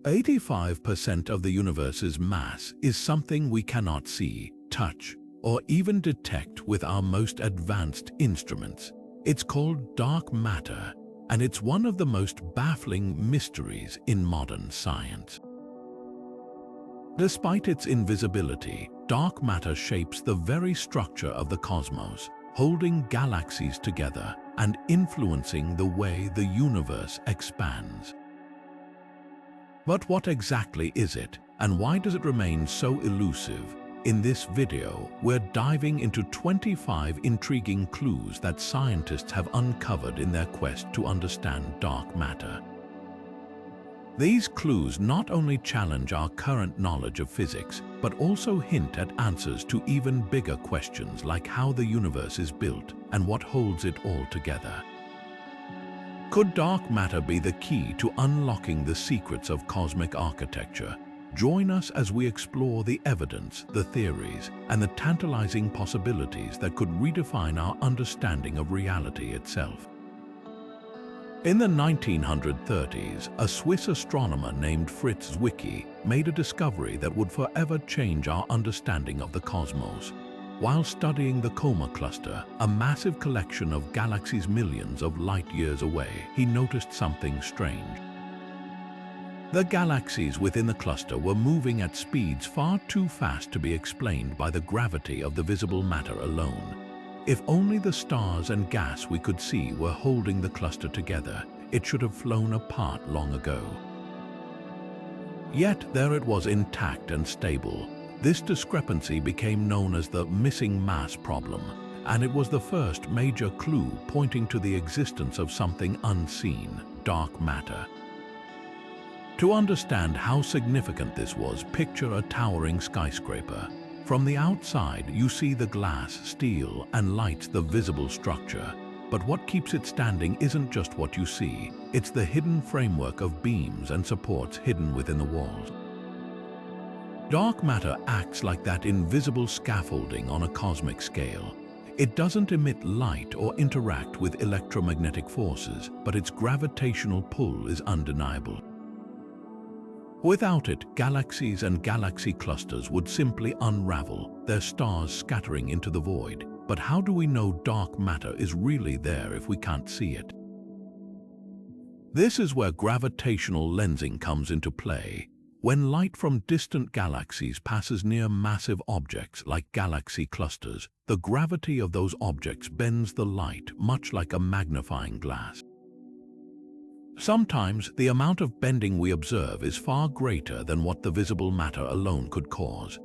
85% of the universe's mass is something we cannot see, touch, or even detect with our most advanced instruments. It's called dark matter, and it's one of the most baffling mysteries in modern science. Despite its invisibility, dark matter shapes the very structure of the cosmos, holding galaxies together and influencing the way the universe expands. But what exactly is it, and why does it remain so elusive? In this video, we're diving into 25 intriguing clues that scientists have uncovered in their quest to understand dark matter. These clues not only challenge our current knowledge of physics, but also hint at answers to even bigger questions like how the universe is built and what holds it all together. Could dark matter be the key to unlocking the secrets of cosmic architecture? Join us as we explore the evidence, the theories, and the tantalizing possibilities that could redefine our understanding of reality itself. In the 1930s, a Swiss astronomer named Fritz Zwicky made a discovery that would forever change our understanding of the cosmos. While studying the Coma Cluster, a massive collection of galaxies millions of light-years away, he noticed something strange. The galaxies within the cluster were moving at speeds far too fast to be explained by the gravity of the visible matter alone. If only the stars and gas we could see were holding the cluster together, it should have flown apart long ago. Yet there it was, intact and stable. This discrepancy became known as the missing mass problem, and it was the first major clue pointing to the existence of something unseen, dark matter. To understand how significant this was, picture a towering skyscraper. From the outside, you see the glass, steel, and lights, the visible structure. But what keeps it standing isn't just what you see, it's the hidden framework of beams and supports hidden within the walls. Dark matter acts like that invisible scaffolding on a cosmic scale. It doesn't emit light or interact with electromagnetic forces, but its gravitational pull is undeniable. Without it, galaxies and galaxy clusters would simply unravel, their stars scattering into the void. But how do we know dark matter is really there if we can't see it? This is where gravitational lensing comes into play. When light from distant galaxies passes near massive objects like galaxy clusters, the gravity of those objects bends the light much like a magnifying glass. Sometimes the amount of bending we observe is far greater than what the visible matter alone could cause.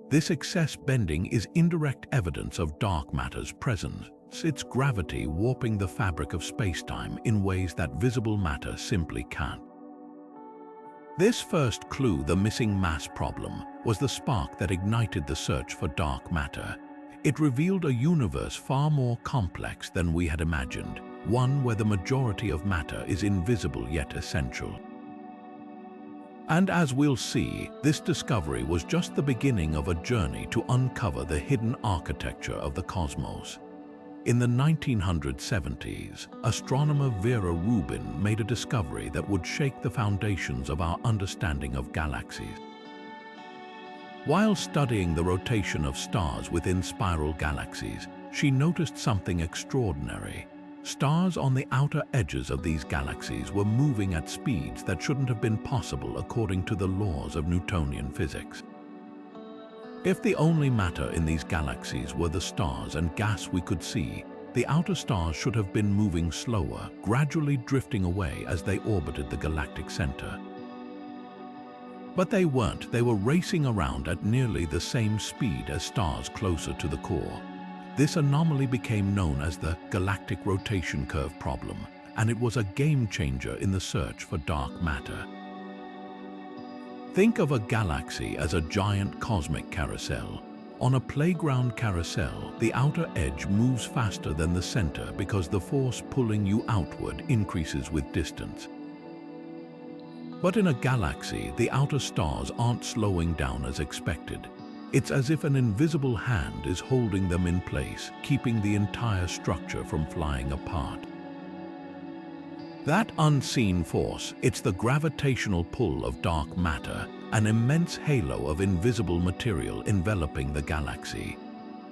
This excess bending is indirect evidence of dark matter's presence, its gravity warping the fabric of space-time in ways that visible matter simply can't. This first clue, the missing mass problem, was the spark that ignited the search for dark matter. It revealed a universe far more complex than we had imagined, one where the majority of matter is invisible yet essential. And as we'll see, this discovery was just the beginning of a journey to uncover the hidden architecture of the cosmos. In the 1970s, astronomer Vera Rubin made a discovery that would shake the foundations of our understanding of galaxies. While studying the rotation of stars within spiral galaxies, she noticed something extraordinary. Stars on the outer edges of these galaxies were moving at speeds that shouldn't have been possible according to the laws of Newtonian physics. If the only matter in these galaxies were the stars and gas we could see, the outer stars should have been moving slower, gradually drifting away as they orbited the galactic center. But they weren't. They were racing around at nearly the same speed as stars closer to the core. This anomaly became known as the Galactic Rotation Curve problem, and it was a game-changer in the search for dark matter. Think of a galaxy as a giant cosmic carousel. On a playground carousel, the outer edge moves faster than the center because the force pulling you outward increases with distance. But in a galaxy, the outer stars aren't slowing down as expected. It's as if an invisible hand is holding them in place, keeping the entire structure from flying apart. That unseen force, it's the gravitational pull of dark matter, an immense halo of invisible material enveloping the galaxy.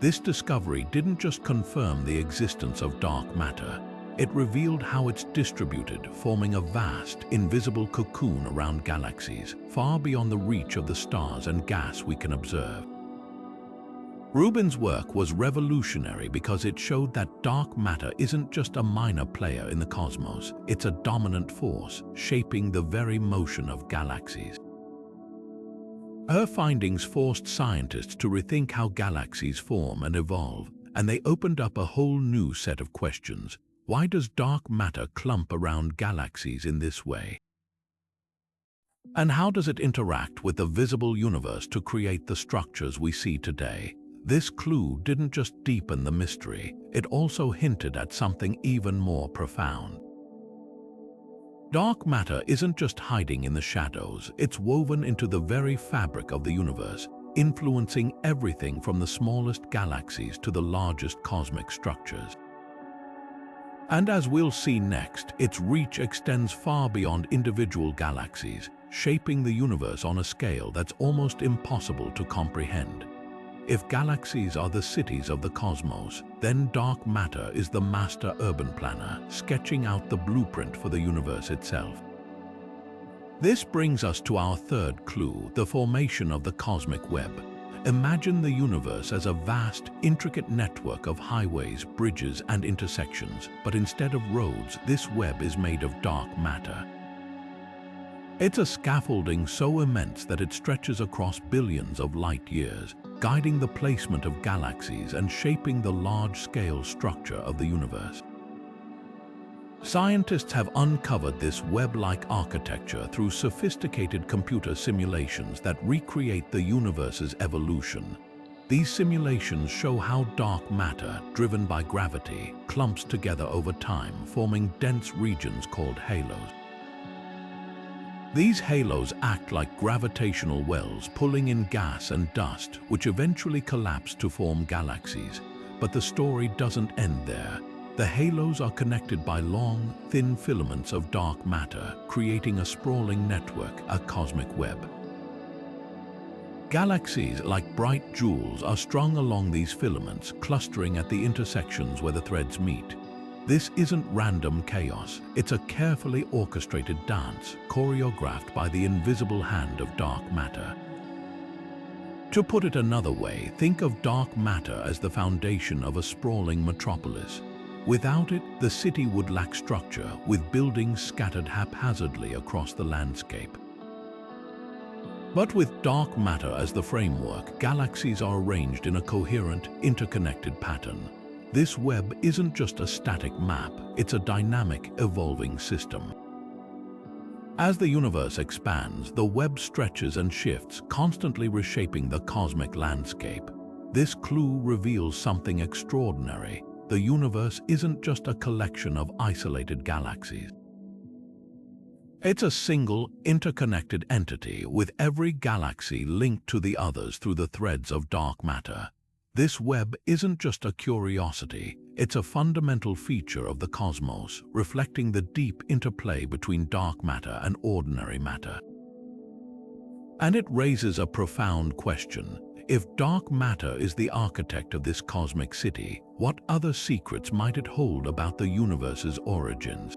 This discovery didn't just confirm the existence of dark matter, it revealed how it's distributed, forming a vast, invisible cocoon around galaxies, far beyond the reach of the stars and gas we can observe. Rubin's work was revolutionary because it showed that dark matter isn't just a minor player in the cosmos, it's a dominant force, shaping the very motion of galaxies. Her findings forced scientists to rethink how galaxies form and evolve, and they opened up a whole new set of questions. Why does dark matter clump around galaxies in this way? And how does it interact with the visible universe to create the structures we see today? This clue didn't just deepen the mystery, it also hinted at something even more profound. Dark matter isn't just hiding in the shadows, it's woven into the very fabric of the universe, influencing everything from the smallest galaxies to the largest cosmic structures. And as we'll see next, its reach extends far beyond individual galaxies, shaping the universe on a scale that's almost impossible to comprehend. If galaxies are the cities of the cosmos, then dark matter is the master urban planner, sketching out the blueprint for the universe itself. This brings us to our third clue, the formation of the cosmic web. Imagine the universe as a vast, intricate network of highways, bridges, and intersections, but instead of roads, this web is made of dark matter. It's a scaffolding so immense that it stretches across billions of light years, guiding the placement of galaxies and shaping the large-scale structure of the universe. Scientists have uncovered this web-like architecture through sophisticated computer simulations that recreate the universe's evolution. These simulations show how dark matter, driven by gravity, clumps together over time, forming dense regions called halos. These halos act like gravitational wells, pulling in gas and dust, which eventually collapse to form galaxies. But the story doesn't end there. The halos are connected by long, thin filaments of dark matter, creating a sprawling network, a cosmic web. Galaxies, like bright jewels, are strung along these filaments, clustering at the intersections where the threads meet. This isn't random chaos, it's a carefully orchestrated dance, choreographed by the invisible hand of dark matter. To put it another way, think of dark matter as the foundation of a sprawling metropolis. Without it, the city would lack structure, with buildings scattered haphazardly across the landscape. But with dark matter as the framework, galaxies are arranged in a coherent, interconnected pattern. This web isn't just a static map, it's a dynamic, evolving system. As the universe expands, the web stretches and shifts, constantly reshaping the cosmic landscape. This clue reveals something extraordinary. The universe isn't just a collection of isolated galaxies. It's a single, interconnected entity, with every galaxy linked to the others through the threads of dark matter. This web isn't just a curiosity, it's a fundamental feature of the cosmos, reflecting the deep interplay between dark matter and ordinary matter. And it raises a profound question. If dark matter is the architect of this cosmic city, what other secrets might it hold about the universe's origins?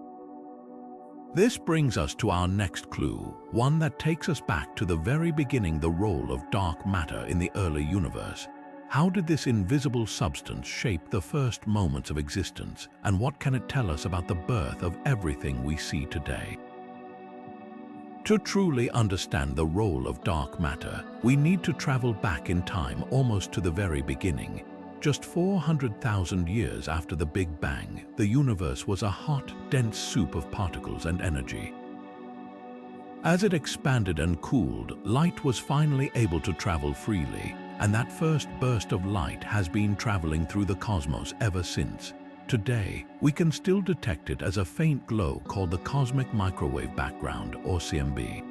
This brings us to our next clue, one that takes us back to the very beginning, the role of dark matter in the early universe. How did this invisible substance shape the first moments of existence, and what can it tell us about the birth of everything we see today? To truly understand the role of dark matter, we need to travel back in time almost to the very beginning. Just 400,000 years after the Big Bang, the universe was a hot, dense soup of particles and energy. As it expanded and cooled, light was finally able to travel freely, and that first burst of light has been traveling through the cosmos ever since. Today, we can still detect it as a faint glow called the cosmic microwave background, or CMB.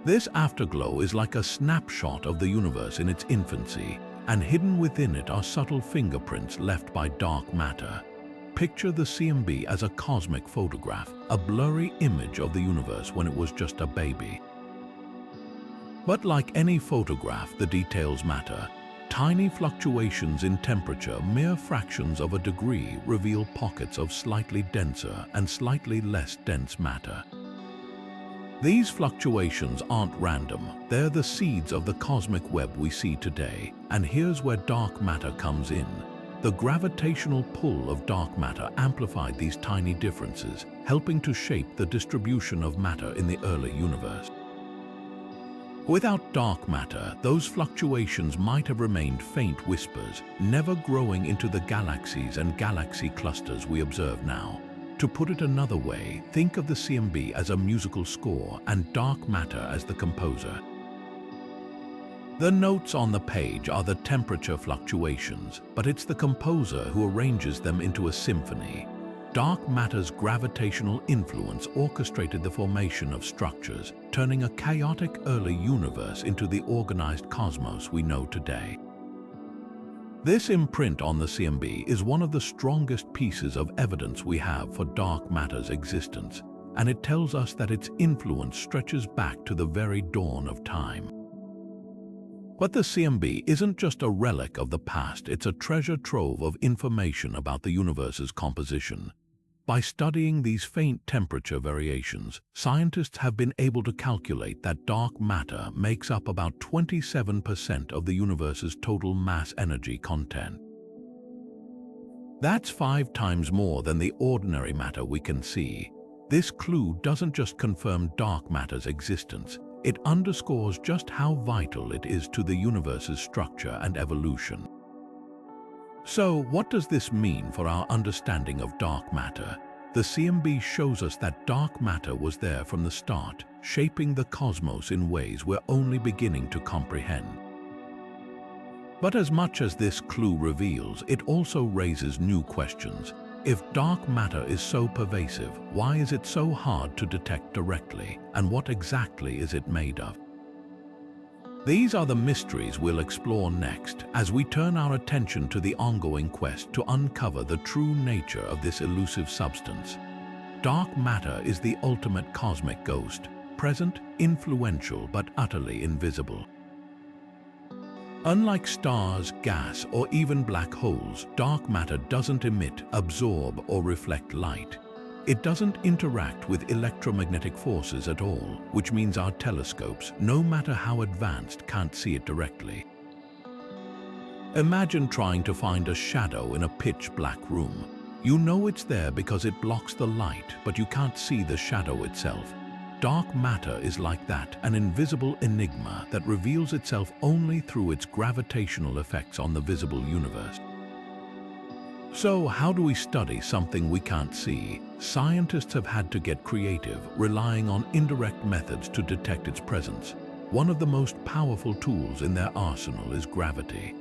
This afterglow is like a snapshot of the universe in its infancy, and hidden within it are subtle fingerprints left by dark matter. Picture the CMB as a cosmic photograph, a blurry image of the universe when it was just a baby. But like any photograph, the details matter. Tiny fluctuations in temperature, mere fractions of a degree, reveal pockets of slightly denser and slightly less dense matter. These fluctuations aren't random. They're the seeds of the cosmic web we see today. And here's where dark matter comes in. The gravitational pull of dark matter amplified these tiny differences, helping to shape the distribution of matter in the early universe. Without dark matter, those fluctuations might have remained faint whispers, never growing into the galaxies and galaxy clusters we observe now. To put it another way, think of the CMB as a musical score and dark matter as the composer. The notes on the page are the temperature fluctuations, but it's the composer who arranges them into a symphony. Dark matter's gravitational influence orchestrated the formation of structures, turning a chaotic early universe into the organized cosmos we know today. This imprint on the CMB is one of the strongest pieces of evidence we have for dark matter's existence, and it tells us that its influence stretches back to the very dawn of time. But the CMB isn't just a relic of the past, it's a treasure trove of information about the universe's composition. By studying these faint temperature variations, scientists have been able to calculate that dark matter makes up about 27% of the universe's total mass energy content. That's 5 times more than the ordinary matter we can see. This clue doesn't just confirm dark matter's existence, it underscores just how vital it is to the universe's structure and evolution. So, what does this mean for our understanding of dark matter? The CMB shows us that dark matter was there from the start, shaping the cosmos in ways we're only beginning to comprehend. But as much as this clue reveals, it also raises new questions. If dark matter is so pervasive, why is it so hard to detect directly? And what exactly is it made of? These are the mysteries we'll explore next as we turn our attention to the ongoing quest to uncover the true nature of this elusive substance. Dark matter is the ultimate cosmic ghost, present, influential, but utterly invisible. Unlike stars, gas, or even black holes, dark matter doesn't emit, absorb, or reflect light. It doesn't interact with electromagnetic forces at all, which means our telescopes, no matter how advanced, can't see it directly. Imagine trying to find a shadow in a pitch-black room. You know it's there because it blocks the light, but you can't see the shadow itself. Dark matter is like that, an invisible enigma that reveals itself only through its gravitational effects on the visible universe. So, how do we study something we can't see? Scientists have had to get creative, relying on indirect methods to detect its presence. One of the most powerful tools in their arsenal is gravity.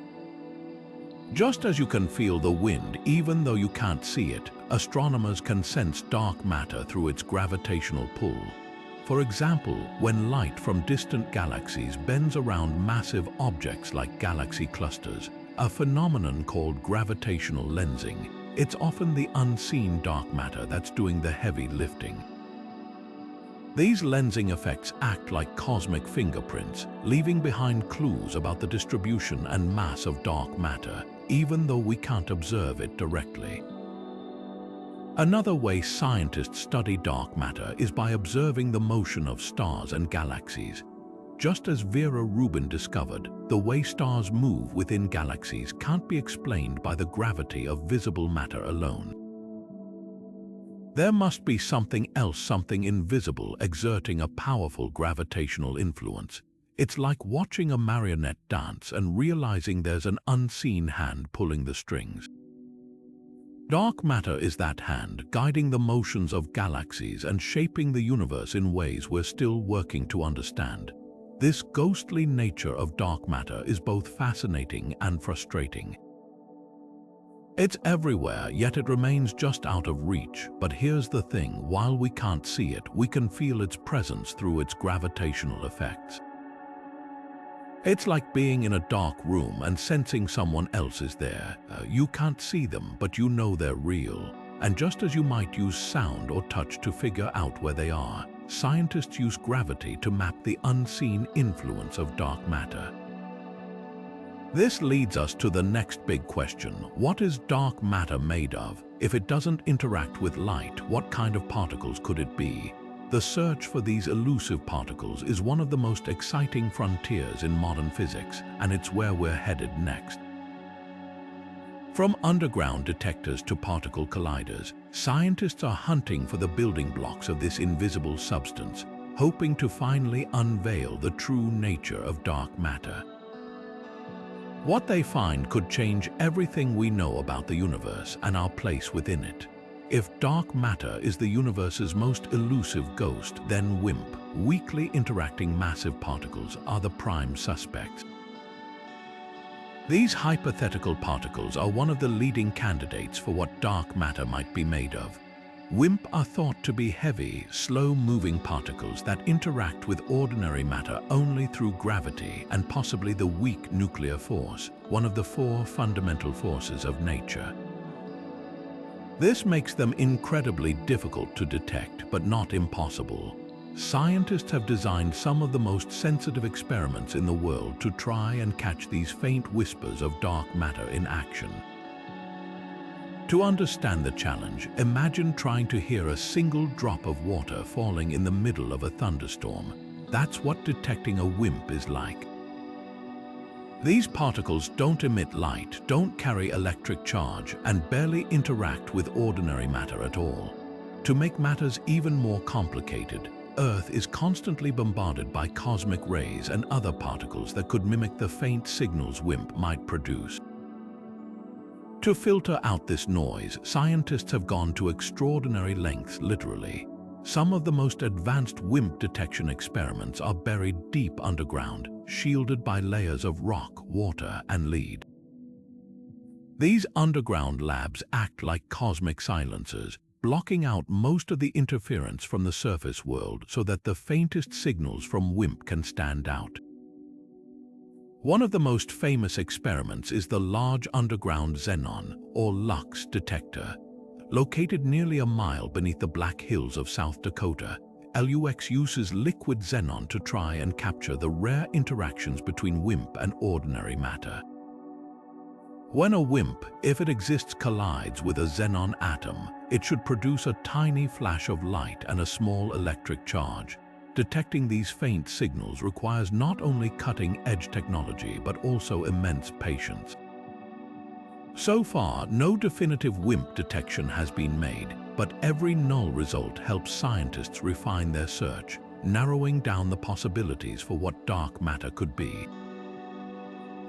Just as you can feel the wind even though you can't see it, astronomers can sense dark matter through its gravitational pull. For example, when light from distant galaxies bends around massive objects like galaxy clusters, a phenomenon called gravitational lensing, it's often the unseen dark matter that's doing the heavy lifting. These lensing effects act like cosmic fingerprints, leaving behind clues about the distribution and mass of dark matter, even though we can't observe it directly. Another way scientists study dark matter is by observing the motion of stars and galaxies. Just as Vera Rubin discovered, the way stars move within galaxies can't be explained by the gravity of visible matter alone. There must be something else, something invisible, exerting a powerful gravitational influence. It's like watching a marionette dance and realizing there's an unseen hand pulling the strings. Dark matter is that hand, guiding the motions of galaxies and shaping the universe in ways we're still working to understand. This ghostly nature of dark matter is both fascinating and frustrating. It's everywhere, yet it remains just out of reach. But here's the thing, while we can't see it, we can feel its presence through its gravitational effects. It's like being in a dark room and sensing someone else is there. You can't see them, but you know they're real. And just as you might use sound or touch to figure out where they are, scientists use gravity to map the unseen influence of dark matter. This leads us to the next big question. What is dark matter made of? If it doesn't interact with light, what kind of particles could it be? The search for these elusive particles is one of the most exciting frontiers in modern physics, and it's where we're headed next. From underground detectors to particle colliders, scientists are hunting for the building blocks of this invisible substance, hoping to finally unveil the true nature of dark matter. What they find could change everything we know about the universe and our place within it. If dark matter is the universe's most elusive ghost, then WIMP, weakly interacting massive particles, are the prime suspects. These hypothetical particles are one of the leading candidates for what dark matter might be made of. WIMP are thought to be heavy, slow-moving particles that interact with ordinary matter only through gravity and possibly the weak nuclear force, one of the 4 fundamental forces of nature. This makes them incredibly difficult to detect, but not impossible. Scientists have designed some of the most sensitive experiments in the world to try and catch these faint whispers of dark matter in action. To understand the challenge, imagine trying to hear a single drop of water falling in the middle of a thunderstorm. That's what detecting a WIMP is like. These particles don't emit light, don't carry electric charge, and barely interact with ordinary matter at all. To make matters even more complicated, Earth is constantly bombarded by cosmic rays and other particles that could mimic the faint signals WIMP might produce. To filter out this noise, scientists have gone to extraordinary lengths, literally. Some of the most advanced WIMP detection experiments are buried deep underground, shielded by layers of rock, water, and lead. These underground labs act like cosmic silencers, blocking out most of the interference from the surface world so that the faintest signals from WIMP can stand out. One of the most famous experiments is the Large Underground Xenon, or LUX detector. Located nearly a mile beneath the Black Hills of South Dakota, LUX uses liquid xenon to try and capture the rare interactions between WIMP and ordinary matter. When a WIMP, if it exists, collides with a xenon atom, it should produce a tiny flash of light and a small electric charge. Detecting these faint signals requires not only cutting-edge technology but also immense patience. So far, no definitive WIMP detection has been made, but every null result helps scientists refine their search, narrowing down the possibilities for what dark matter could be.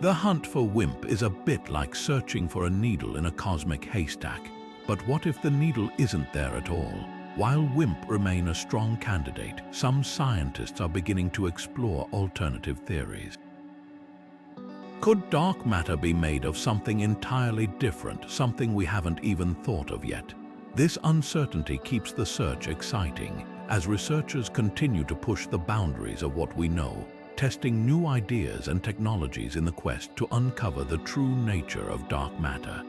The hunt for WIMP is a bit like searching for a needle in a cosmic haystack. But what if the needle isn't there at all? While WIMP remain a strong candidate, some scientists are beginning to explore alternative theories. Could dark matter be made of something entirely different, something we haven't even thought of yet? This uncertainty keeps the search exciting as researchers continue to push the boundaries of what we know, testing new ideas and technologies in the quest to uncover the true nature of dark matter.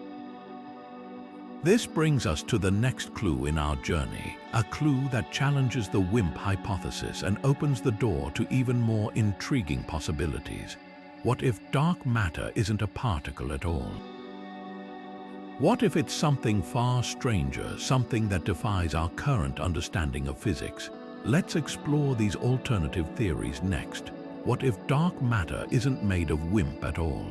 This brings us to the next clue in our journey, a clue that challenges the WIMP hypothesis and opens the door to even more intriguing possibilities. What if dark matter isn't a particle at all? What if it's something far stranger, something that defies our current understanding of physics? Let's explore these alternative theories next. What if dark matter isn't made of WIMP at all?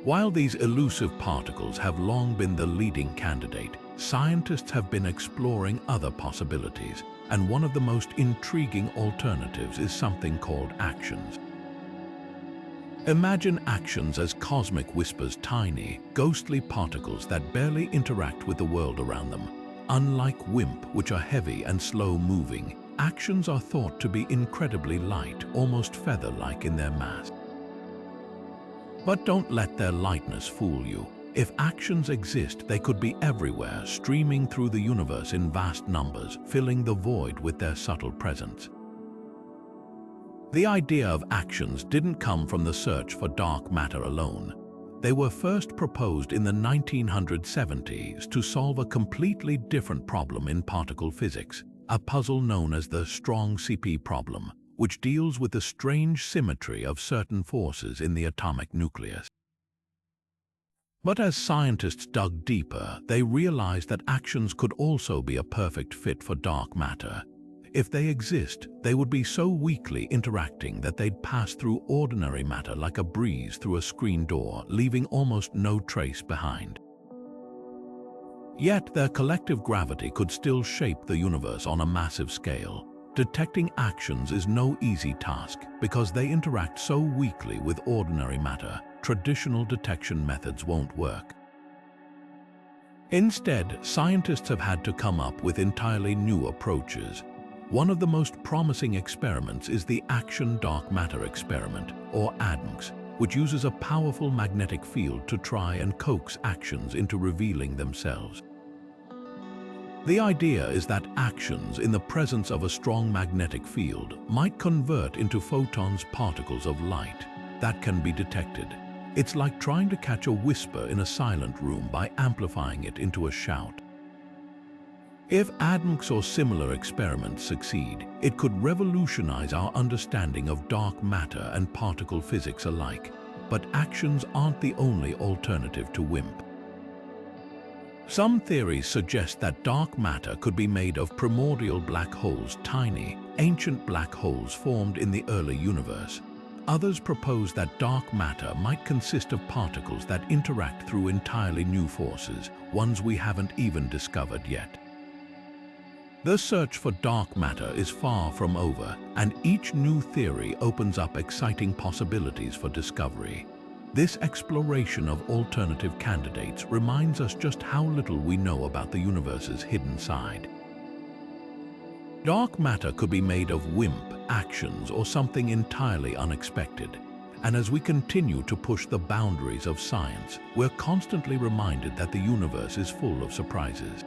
While these elusive particles have long been the leading candidate, scientists have been exploring other possibilities, and one of the most intriguing alternatives is something called actions. Imagine actions as cosmic whispers, tiny, ghostly particles that barely interact with the world around them. Unlike WIMP, which are heavy and slow-moving, actions are thought to be incredibly light, almost feather-like in their mass. But don't let their lightness fool you. If actions exist, they could be everywhere, streaming through the universe in vast numbers, filling the void with their subtle presence. The idea of actions didn't come from the search for dark matter alone. They were first proposed in the 1970s to solve a completely different problem in particle physics, a puzzle known as the strong CP problem, which deals with the strange symmetry of certain forces in the atomic nucleus. But as scientists dug deeper, they realized that actions could also be a perfect fit for dark matter. If they exist, they would be so weakly interacting that they'd pass through ordinary matter like a breeze through a screen door, leaving almost no trace behind. Yet their collective gravity could still shape the universe on a massive scale. Detecting actions is no easy task because they interact so weakly with ordinary matter. Traditional detection methods won't work. Instead, scientists have had to come up with entirely new approaches. One of the most promising experiments is the Action Dark Matter Experiment, or ADMX, which uses a powerful magnetic field to try and coax actions into revealing themselves. The idea is that actions in the presence of a strong magnetic field might convert into photons, particles of light that can be detected. It's like trying to catch a whisper in a silent room by amplifying it into a shout. If ADMX or similar experiments succeed, it could revolutionize our understanding of dark matter and particle physics alike. But actions aren't the only alternative to WIMP. Some theories suggest that dark matter could be made of primordial black holes, tiny, ancient black holes formed in the early universe. Others propose that dark matter might consist of particles that interact through entirely new forces, ones we haven't even discovered yet. The search for dark matter is far from over, and each new theory opens up exciting possibilities for discovery. This exploration of alternative candidates reminds us just how little we know about the universe's hidden side. Dark matter could be made of WIMP, actions, or something entirely unexpected. And as we continue to push the boundaries of science, we're constantly reminded that the universe is full of surprises.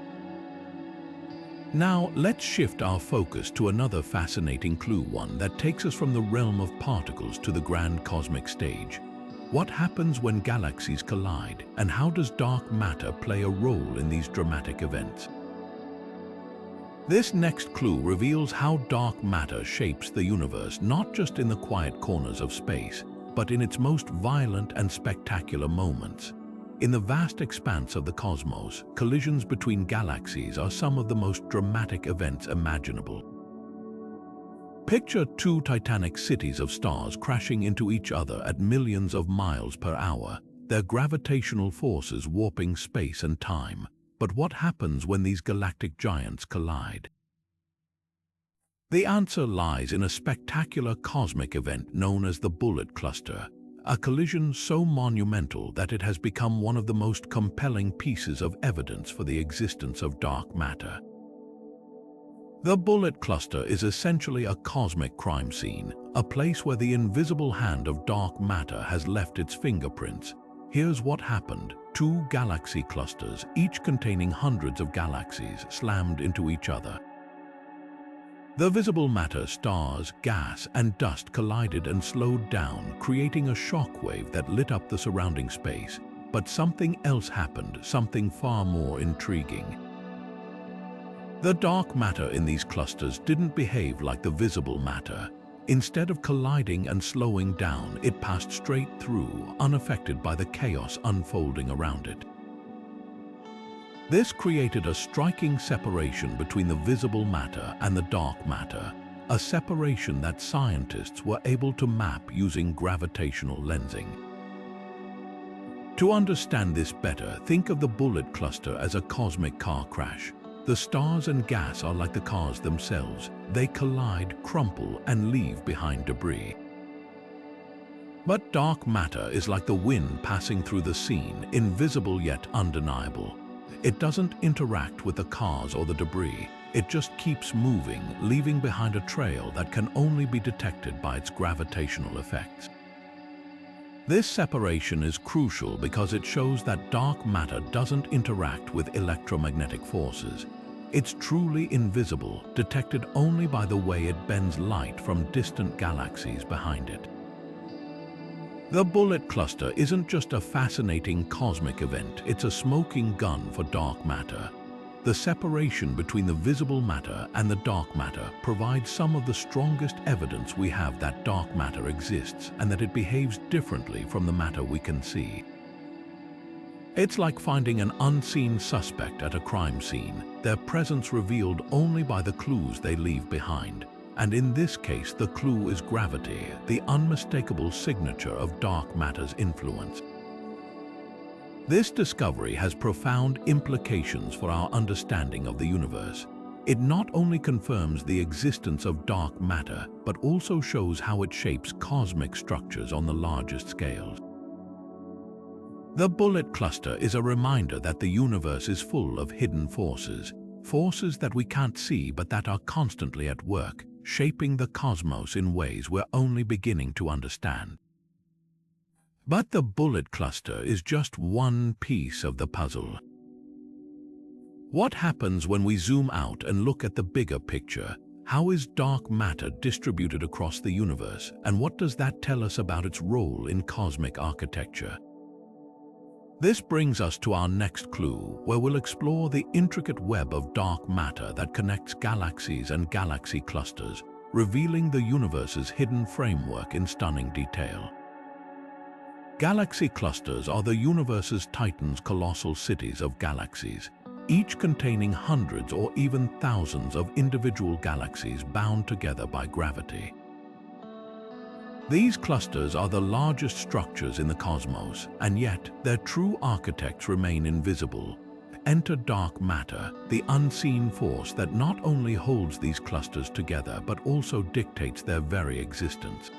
Now, let's shift our focus to another fascinating clue, one that takes us from the realm of particles to the grand cosmic stage. What happens when galaxies collide, and how does dark matter play a role in these dramatic events? This next clue reveals how dark matter shapes the universe, not just in the quiet corners of space, but in its most violent and spectacular moments. In the vast expanse of the cosmos, collisions between galaxies are some of the most dramatic events imaginable. Picture two titanic cities of stars crashing into each other at millions of miles per hour, their gravitational forces warping space and time. But what happens when these galactic giants collide? The answer lies in a spectacular cosmic event known as the Bullet Cluster, a collision so monumental that it has become one of the most compelling pieces of evidence for the existence of dark matter. The Bullet Cluster is essentially a cosmic crime scene, a place where the invisible hand of dark matter has left its fingerprints. Here's what happened. Two galaxy clusters, each containing hundreds of galaxies, slammed into each other. The visible matter, stars, gas, and dust collided and slowed down, creating a shockwave that lit up the surrounding space. But something else happened, something far more intriguing. The dark matter in these clusters didn't behave like the visible matter. Instead of colliding and slowing down, it passed straight through, unaffected by the chaos unfolding around it. This created a striking separation between the visible matter and the dark matter, a separation that scientists were able to map using gravitational lensing. To understand this better, think of the Bullet Cluster as a cosmic car crash. The stars and gas are like the cars themselves. They collide, crumple, and leave behind debris. But dark matter is like the wind passing through the scene, invisible yet undeniable. It doesn't interact with the cars or the debris. It just keeps moving, leaving behind a trail that can only be detected by its gravitational effects. This separation is crucial because it shows that dark matter doesn't interact with electromagnetic forces. It's truly invisible, detected only by the way it bends light from distant galaxies behind it. The bullet cluster isn't just a fascinating cosmic event, it's a smoking gun for dark matter. The separation between the visible matter and the dark matter provides some of the strongest evidence we have that dark matter exists and that it behaves differently from the matter we can see. It's like finding an unseen suspect at a crime scene, their presence revealed only by the clues they leave behind. And in this case, the clue is gravity, the unmistakable signature of dark matter's influence. This discovery has profound implications for our understanding of the universe. It not only confirms the existence of dark matter, but also shows how it shapes cosmic structures on the largest scales. The bullet cluster is a reminder that the universe is full of hidden forces, forces that we can't see but that are constantly at work, shaping the cosmos in ways we're only beginning to understand. But the bullet cluster is just one piece of the puzzle. What happens when we zoom out and look at the bigger picture? How is dark matter distributed across the universe, and what does that tell us about its role in cosmic architecture? This brings us to our next clue, where we'll explore the intricate web of dark matter that connects galaxies and galaxy clusters, revealing the universe's hidden framework in stunning detail. Galaxy clusters are the universe's titans, colossal cities of galaxies, each containing hundreds or even thousands of individual galaxies bound together by gravity. These clusters are the largest structures in the cosmos, and yet their true architects remain invisible. Enter dark matter, the unseen force that not only holds these clusters together but also dictates their very existence.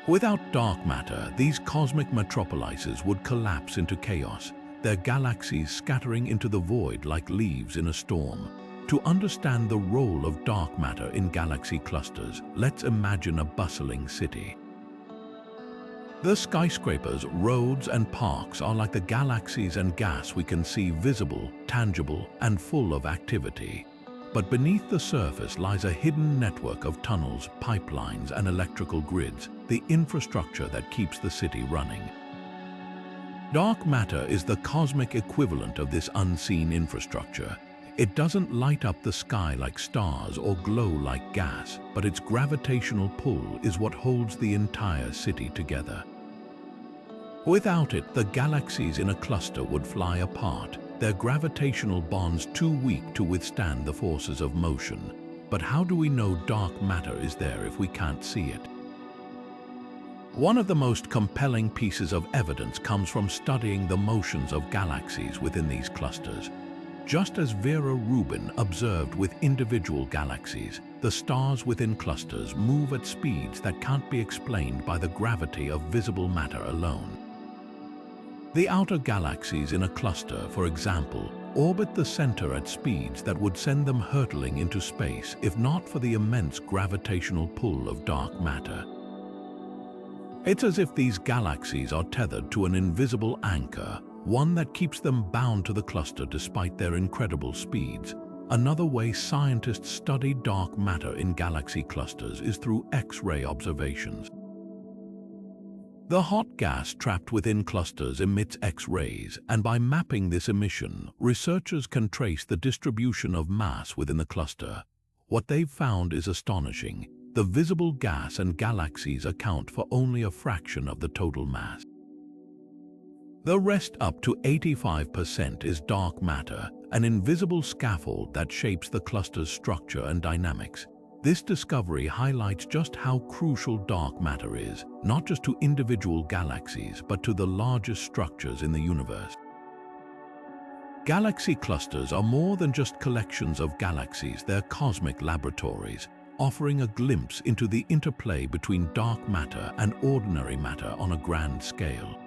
Without dark matter, these cosmic metropolises would collapse into chaos, their galaxies scattering into the void like leaves in a storm. To understand the role of dark matter in galaxy clusters, let's imagine a bustling city. The skyscrapers, roads, and parks are like the galaxies and gas we can see, visible, tangible, and full of activity. But beneath the surface lies a hidden network of tunnels, pipelines, and electrical grids, the infrastructure that keeps the city running. Dark matter is the cosmic equivalent of this unseen infrastructure. It doesn't light up the sky like stars or glow like gas, but its gravitational pull is what holds the entire city together. Without it, the galaxies in a cluster would fly apart, their gravitational bonds too weak to withstand the forces of motion. But how do we know dark matter is there if we can't see it? One of the most compelling pieces of evidence comes from studying the motions of galaxies within these clusters. Just as Vera Rubin observed with individual galaxies, the stars within clusters move at speeds that can't be explained by the gravity of visible matter alone. The outer galaxies in a cluster, for example, orbit the center at speeds that would send them hurtling into space if not for the immense gravitational pull of dark matter. It's as if these galaxies are tethered to an invisible anchor, one that keeps them bound to the cluster despite their incredible speeds. Another way scientists study dark matter in galaxy clusters is through X-ray observations. The hot gas trapped within clusters emits X-rays, and by mapping this emission, researchers can trace the distribution of mass within the cluster. What they've found is astonishing. The visible gas and galaxies account for only a fraction of the total mass. The rest, up to 85%, is dark matter, an invisible scaffold that shapes the cluster's structure and dynamics. This discovery highlights just how crucial dark matter is, not just to individual galaxies, but to the largest structures in the universe. Galaxy clusters are more than just collections of galaxies, they're cosmic laboratories, offering a glimpse into the interplay between dark matter and ordinary matter on a grand scale.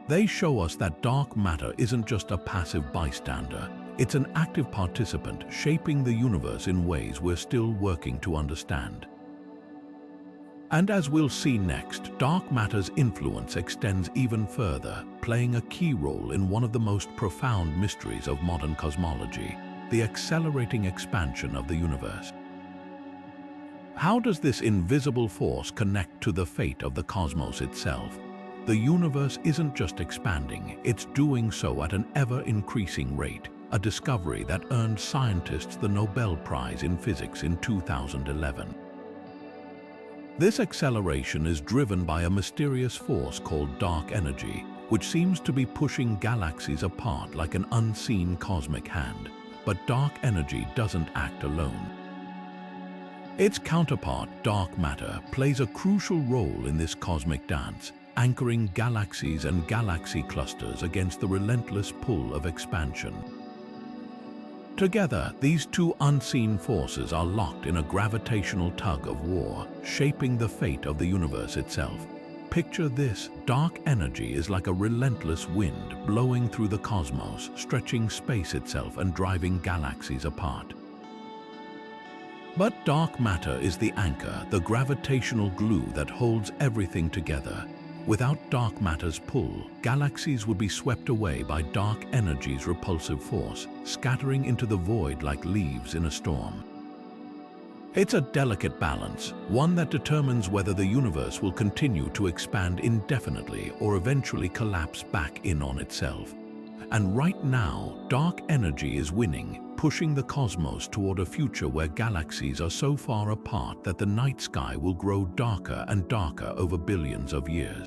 They show us that dark matter isn't just a passive bystander. It's an active participant shaping the universe in ways we're still working to understand. And as we'll see next, dark matter's influence extends even further, playing a key role in one of the most profound mysteries of modern cosmology, the accelerating expansion of the universe. How does this invisible force connect to the fate of the cosmos itself? The universe isn't just expanding, it's doing so at an ever-increasing rate, a discovery that earned scientists the Nobel Prize in Physics in 2011. This acceleration is driven by a mysterious force called dark energy, which seems to be pushing galaxies apart like an unseen cosmic hand. But dark energy doesn't act alone. Its counterpart, dark matter, plays a crucial role in this cosmic dance, anchoring galaxies and galaxy clusters against the relentless pull of expansion. Together, these two unseen forces are locked in a gravitational tug of war, shaping the fate of the universe itself. Picture this: dark energy is like a relentless wind blowing through the cosmos, stretching space itself and driving galaxies apart. But dark matter is the anchor, the gravitational glue that holds everything together. Without dark matter's pull, galaxies would be swept away by dark energy's repulsive force, scattering into the void like leaves in a storm. It's a delicate balance, one that determines whether the universe will continue to expand indefinitely or eventually collapse back in on itself. And right now, dark energy is winning, pushing the cosmos toward a future where galaxies are so far apart that the night sky will grow darker and darker over billions of years.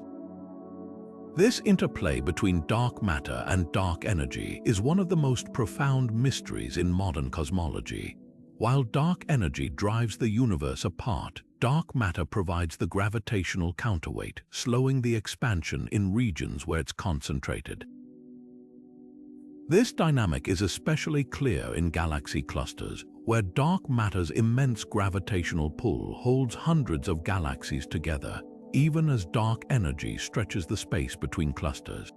This interplay between dark matter and dark energy is one of the most profound mysteries in modern cosmology. While dark energy drives the universe apart, dark matter provides the gravitational counterweight, slowing the expansion in regions where it's concentrated. This dynamic is especially clear in galaxy clusters, where dark matter's immense gravitational pull holds hundreds of galaxies together, even as dark energy stretches the space between clusters.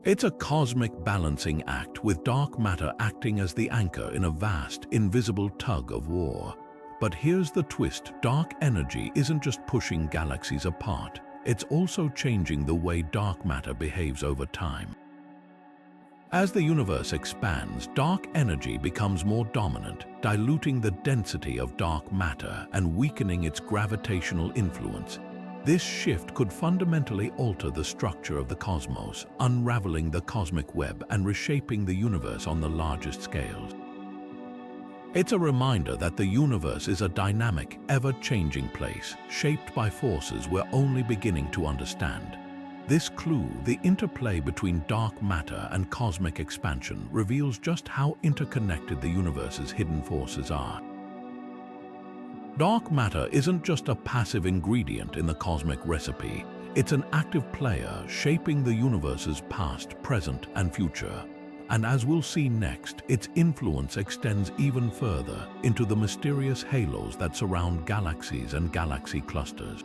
It's a cosmic balancing act, with dark matter acting as the anchor in a vast, invisible tug of war. But here's the twist: dark energy isn't just pushing galaxies apart, it's also changing the way dark matter behaves over time. As the universe expands, dark energy becomes more dominant, diluting the density of dark matter and weakening its gravitational influence. This shift could fundamentally alter the structure of the cosmos, unraveling the cosmic web and reshaping the universe on the largest scales. It's a reminder that the universe is a dynamic, ever-changing place, shaped by forces we're only beginning to understand. This clue, the interplay between dark matter and cosmic expansion, reveals just how interconnected the universe's hidden forces are. Dark matter isn't just a passive ingredient in the cosmic recipe, it's an active player shaping the universe's past, present, and future. And as we'll see next, its influence extends even further into the mysterious halos that surround galaxies and galaxy clusters.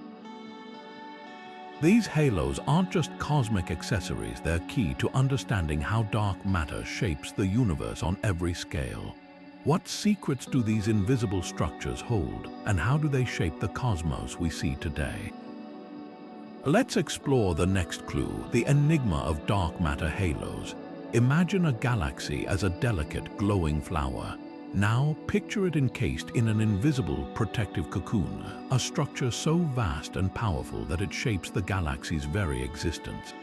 These halos aren't just cosmic accessories, they're key to understanding how dark matter shapes the universe on every scale. What secrets do these invisible structures hold, and how do they shape the cosmos we see today? Let's explore the next clue, the enigma of dark matter halos. Imagine a galaxy as a delicate, glowing flower. Now, picture it encased in an invisible, protective cocoon, a structure so vast and powerful that it shapes the galaxy's very existence.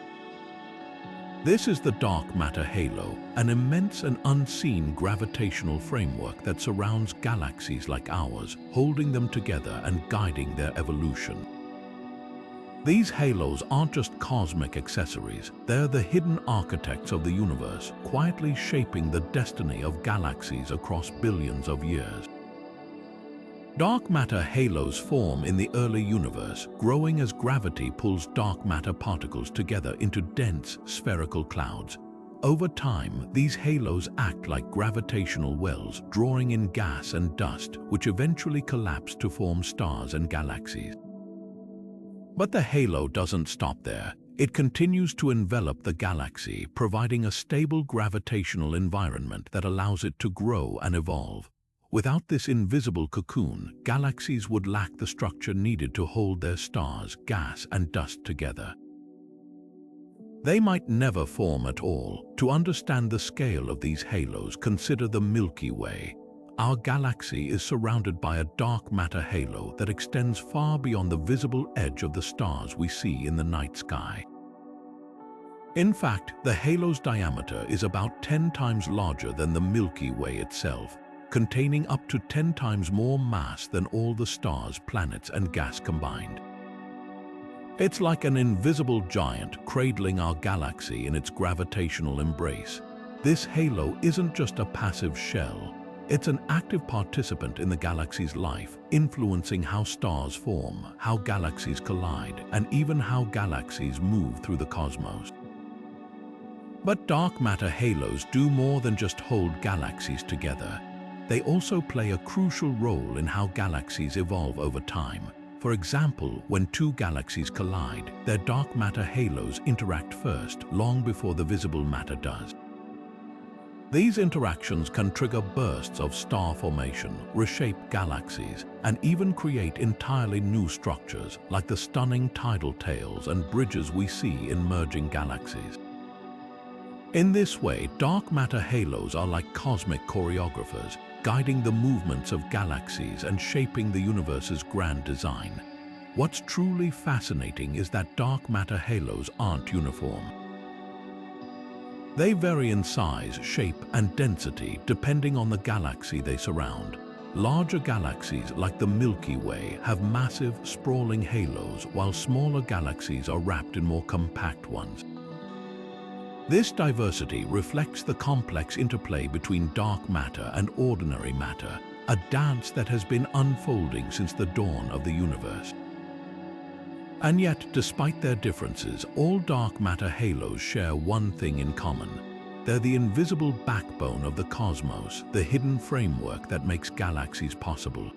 This is the dark matter halo, an immense and unseen gravitational framework that surrounds galaxies like ours, holding them together and guiding their evolution. These halos aren't just cosmic accessories, they're the hidden architects of the universe, quietly shaping the destiny of galaxies across billions of years. Dark matter halos form in the early universe, growing as gravity pulls dark matter particles together into dense, spherical clouds. Over time, these halos act like gravitational wells, drawing in gas and dust, which eventually collapse to form stars and galaxies. But the halo doesn't stop there. It continues to envelop the galaxy, providing a stable gravitational environment that allows it to grow and evolve. Without this invisible cocoon, galaxies would lack the structure needed to hold their stars, gas, and dust together. They might never form at all. To understand the scale of these halos, consider the Milky Way. our galaxy is surrounded by a dark matter halo that extends far beyond the visible edge of the stars we see in the night sky. In fact, the halo's diameter is about 10 times larger than the Milky Way itself, containing up to 10 times more mass than all the stars, planets, and gas combined. It's like an invisible giant cradling our galaxy in its gravitational embrace. This halo isn't just a passive shell. It's an active participant in the galaxy's life, influencing how stars form, how galaxies collide, and even how galaxies move through the cosmos. But dark matter halos do more than just hold galaxies together. They also play a crucial role in how galaxies evolve over time. For example, when two galaxies collide, their dark matter halos interact first, long before the visible matter does. These interactions can trigger bursts of star formation, reshape galaxies, and even create entirely new structures, like the stunning tidal tails and bridges we see in merging galaxies. In this way, dark matter halos are like cosmic choreographers, guiding the movements of galaxies and shaping the universe's grand design. What's truly fascinating is that dark matter halos aren't uniform. They vary in size, shape, and density depending on the galaxy they surround. Larger galaxies like the Milky Way have massive, sprawling halos, while smaller galaxies are wrapped in more compact ones. This diversity reflects the complex interplay between dark matter and ordinary matter, a dance that has been unfolding since the dawn of the universe. And yet, despite their differences, all dark matter halos share one thing in common. They're the invisible backbone of the cosmos, the hidden framework that makes galaxies possible.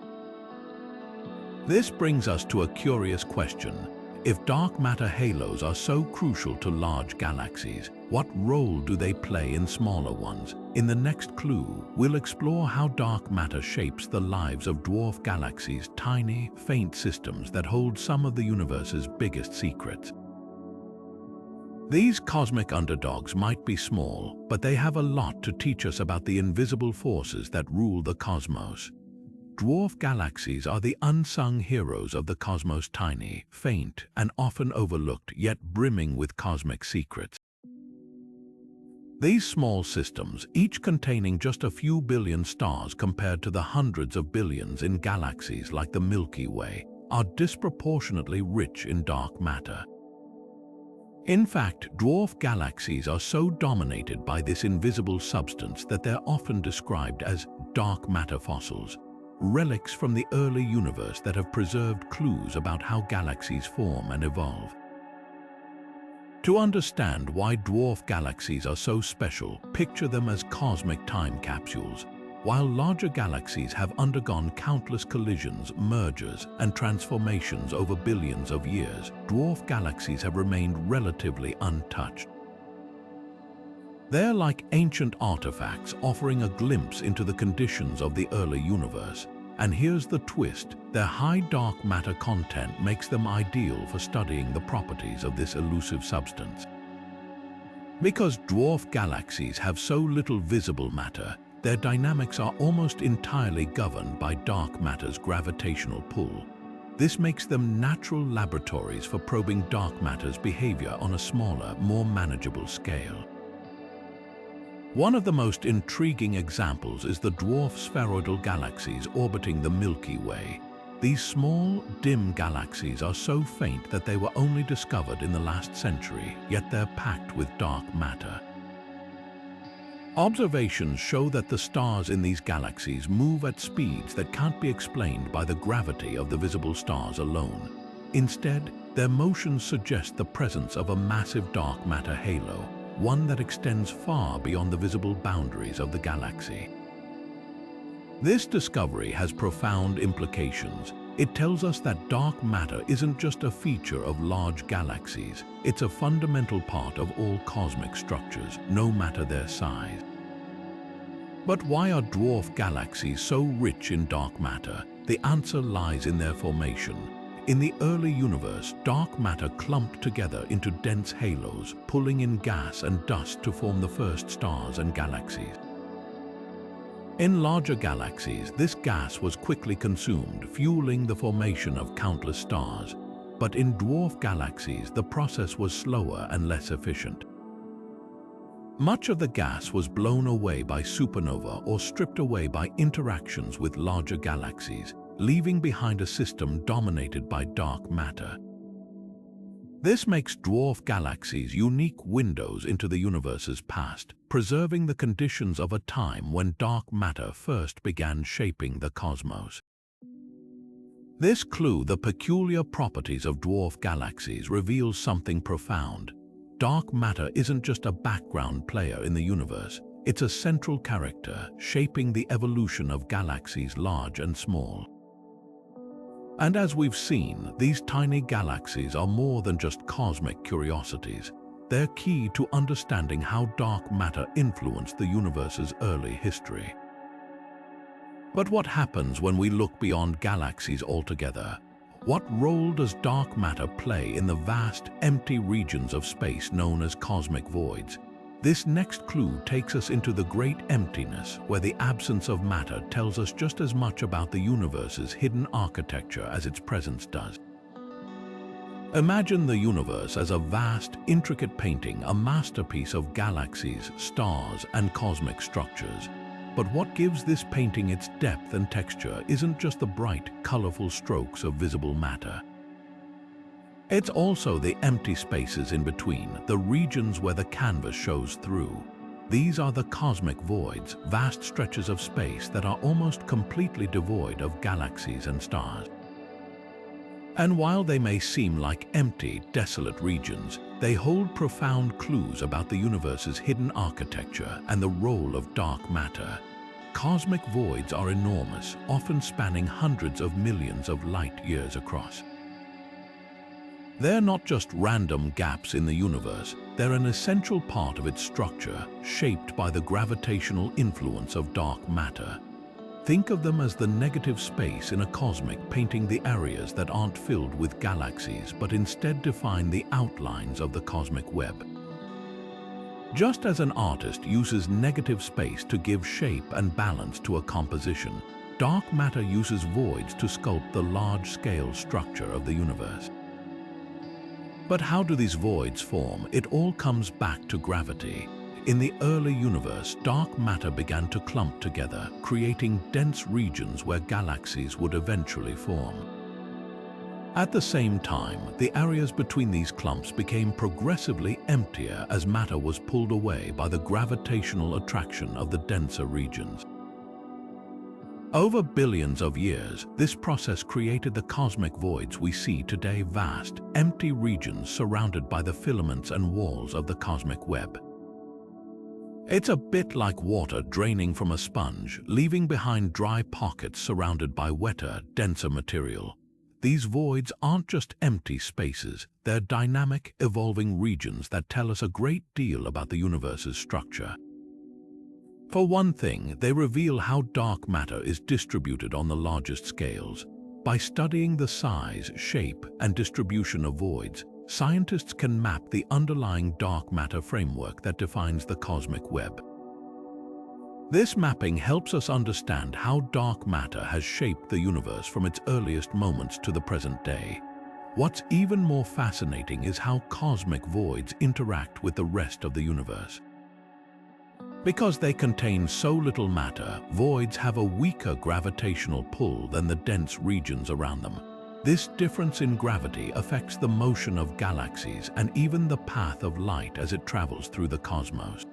This brings us to a curious question. If dark matter halos are so crucial to large galaxies, what role do they play in smaller ones? In the next clue, we'll explore how dark matter shapes the lives of dwarf galaxies, tiny, faint systems that hold some of the universe's biggest secrets. These cosmic underdogs might be small, but they have a lot to teach us about the invisible forces that rule the cosmos. Dwarf galaxies are the unsung heroes of the cosmos, tiny, faint, and often overlooked, yet brimming with cosmic secrets. These small systems, each containing just a few billion stars compared to the hundreds of billions in galaxies like the Milky Way, are disproportionately rich in dark matter. In fact, dwarf galaxies are so dominated by this invisible substance that they're often described as dark matter fossils, relics from the early universe that have preserved clues about how galaxies form and evolve. To understand why dwarf galaxies are so special, picture them as cosmic time capsules. While larger galaxies have undergone countless collisions, mergers, and transformations over billions of years, dwarf galaxies have remained relatively untouched. They're like ancient artifacts offering a glimpse into the conditions of the early universe. And here's the twist, their high dark matter content makes them ideal for studying the properties of this elusive substance. Because dwarf galaxies have so little visible matter, their dynamics are almost entirely governed by dark matter's gravitational pull. This makes them natural laboratories for probing dark matter's behavior on a smaller, more manageable scale. One of the most intriguing examples is the dwarf spheroidal galaxies orbiting the Milky Way. These small, dim galaxies are so faint that they were only discovered in the last century, yet they're packed with dark matter. Observations show that the stars in these galaxies move at speeds that can't be explained by the gravity of the visible stars alone. Instead, their motions suggest the presence of a massive dark matter halo, one that extends far beyond the visible boundaries of the galaxy. This discovery has profound implications. It tells us that dark matter isn't just a feature of large galaxies, it's a fundamental part of all cosmic structures, no matter their size. But why are dwarf galaxies so rich in dark matter? The answer lies in their formation. In the early universe, dark matter clumped together into dense halos, pulling in gas and dust to form the first stars and galaxies. In larger galaxies, this gas was quickly consumed, fueling the formation of countless stars. But in dwarf galaxies, the process was slower and less efficient. Much of the gas was blown away by supernova or stripped away by interactions with larger galaxies, leaving behind a system dominated by dark matter. This makes dwarf galaxies unique windows into the universe's past, preserving the conditions of a time when dark matter first began shaping the cosmos. This clue, the peculiar properties of dwarf galaxies, reveals something profound. Dark matter isn't just a background player in the universe, it's a central character, shaping the evolution of galaxies large and small. And as we've seen, these tiny galaxies are more than just cosmic curiosities. They're key to understanding how dark matter influenced the universe's early history. But what happens when we look beyond galaxies altogether? What role does dark matter play in the vast, empty regions of space known as cosmic voids? This next clue takes us into the great emptiness, where the absence of matter tells us just as much about the universe's hidden architecture as its presence does. Imagine the universe as a vast, intricate painting, a masterpiece of galaxies, stars, and cosmic structures. But what gives this painting its depth and texture isn't just the bright, colorful strokes of visible matter. It's also the empty spaces in between, the regions where the canvas shows through. These are the cosmic voids, vast stretches of space that are almost completely devoid of galaxies and stars. And while they may seem like empty, desolate regions, they hold profound clues about the universe's hidden architecture and the role of dark matter. Cosmic voids are enormous, often spanning hundreds of millions of light years across. They're not just random gaps in the universe, they're an essential part of its structure, shaped by the gravitational influence of dark matter. Think of them as the negative space in a cosmic, painting the areas that aren't filled with galaxies but instead define the outlines of the cosmic web. Just as an artist uses negative space to give shape and balance to a composition, dark matter uses voids to sculpt the large-scale structure of the universe. But how do these voids form? It all comes back to gravity. In the early universe, dark matter began to clump together, creating dense regions where galaxies would eventually form. At the same time, the areas between these clumps became progressively emptier as matter was pulled away by the gravitational attraction of the denser regions. Over billions of years, this process created the cosmic voids we see today, vast, empty regions surrounded by the filaments and walls of the cosmic web. It's a bit like water draining from a sponge, leaving behind dry pockets surrounded by wetter, denser material. These voids aren't just empty spaces, they're dynamic, evolving regions that tell us a great deal about the universe's structure. For one thing, they reveal how dark matter is distributed on the largest scales. By studying the size, shape, and distribution of voids, scientists can map the underlying dark matter framework that defines the cosmic web. This mapping helps us understand how dark matter has shaped the universe from its earliest moments to the present day. What's even more fascinating is how cosmic voids interact with the rest of the universe. Because they contain so little matter, voids have a weaker gravitational pull than the dense regions around them. This difference in gravity affects the motion of galaxies and even the path of light as it travels through the cosmos.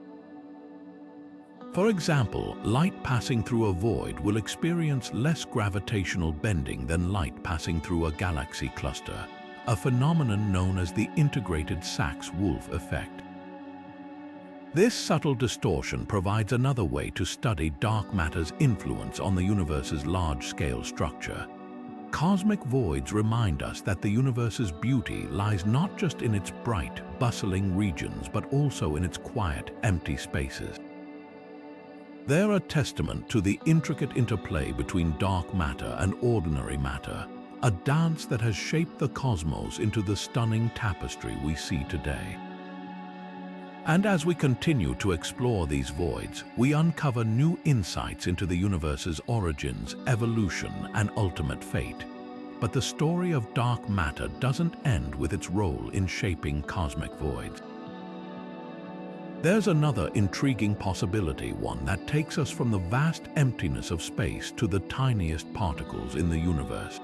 For example, light passing through a void will experience less gravitational bending than light passing through a galaxy cluster, a phenomenon known as the integrated Sachs-Wolf effect. This subtle distortion provides another way to study dark matter's influence on the universe's large-scale structure. Cosmic voids remind us that the universe's beauty lies not just in its bright, bustling regions, but also in its quiet, empty spaces. They're a testament to the intricate interplay between dark matter and ordinary matter, a dance that has shaped the cosmos into the stunning tapestry we see today. And as we continue to explore these voids, we uncover new insights into the universe's origins, evolution, and ultimate fate. But the story of dark matter doesn't end with its role in shaping cosmic voids. There's another intriguing possibility, one that takes us from the vast emptiness of space to the tiniest particles in the universe.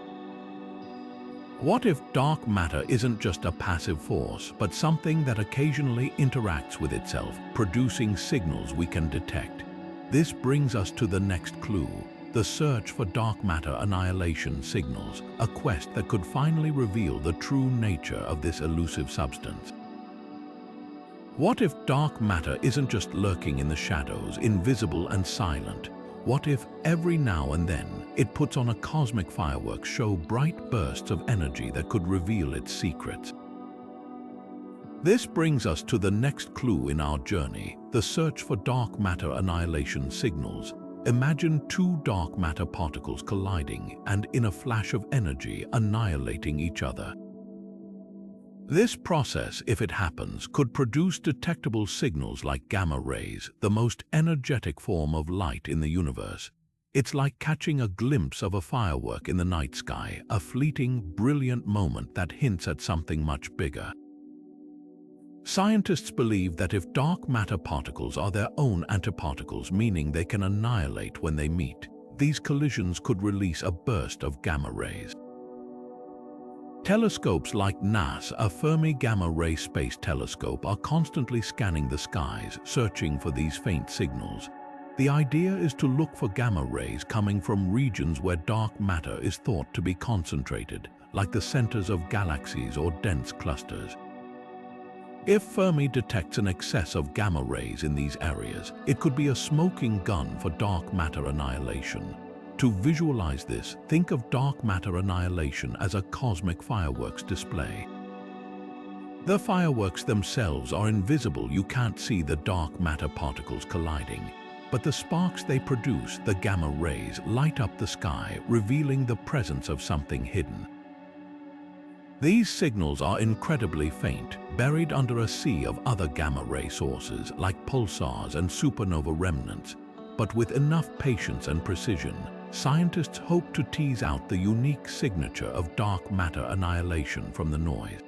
What if dark matter isn't just a passive force, but something that occasionally interacts with itself, producing signals we can detect? This brings us to the next clue, the search for dark matter annihilation signals, a quest that could finally reveal the true nature of this elusive substance. What if dark matter isn't just lurking in the shadows, invisible and silent? What if, every now and then, it puts on a cosmic fireworks show, bright bursts of energy that could reveal its secrets? This brings us to the next clue in our journey, the search for dark matter annihilation signals. Imagine two dark matter particles colliding and, in a flash of energy, annihilating each other. This process, if it happens, could produce detectable signals like gamma rays, the most energetic form of light in the universe. It's like catching a glimpse of a firework in the night sky, a fleeting, brilliant moment that hints at something much bigger. Scientists believe that if dark matter particles are their own antiparticles, meaning they can annihilate when they meet, these collisions could release a burst of gamma rays. Telescopes like NASA's Fermi Gamma Ray Space Telescope are constantly scanning the skies, searching for these faint signals. The idea is to look for gamma rays coming from regions where dark matter is thought to be concentrated, like the centers of galaxies or dense clusters. If Fermi detects an excess of gamma rays in these areas, it could be a smoking gun for dark matter annihilation. To visualize this, think of dark matter annihilation as a cosmic fireworks display. The fireworks themselves are invisible, you can't see the dark matter particles colliding. But the sparks they produce, the gamma rays, light up the sky, revealing the presence of something hidden. These signals are incredibly faint, buried under a sea of other gamma ray sources like pulsars and supernova remnants. But with enough patience and precision, scientists hope to tease out the unique signature of dark matter annihilation from the noise.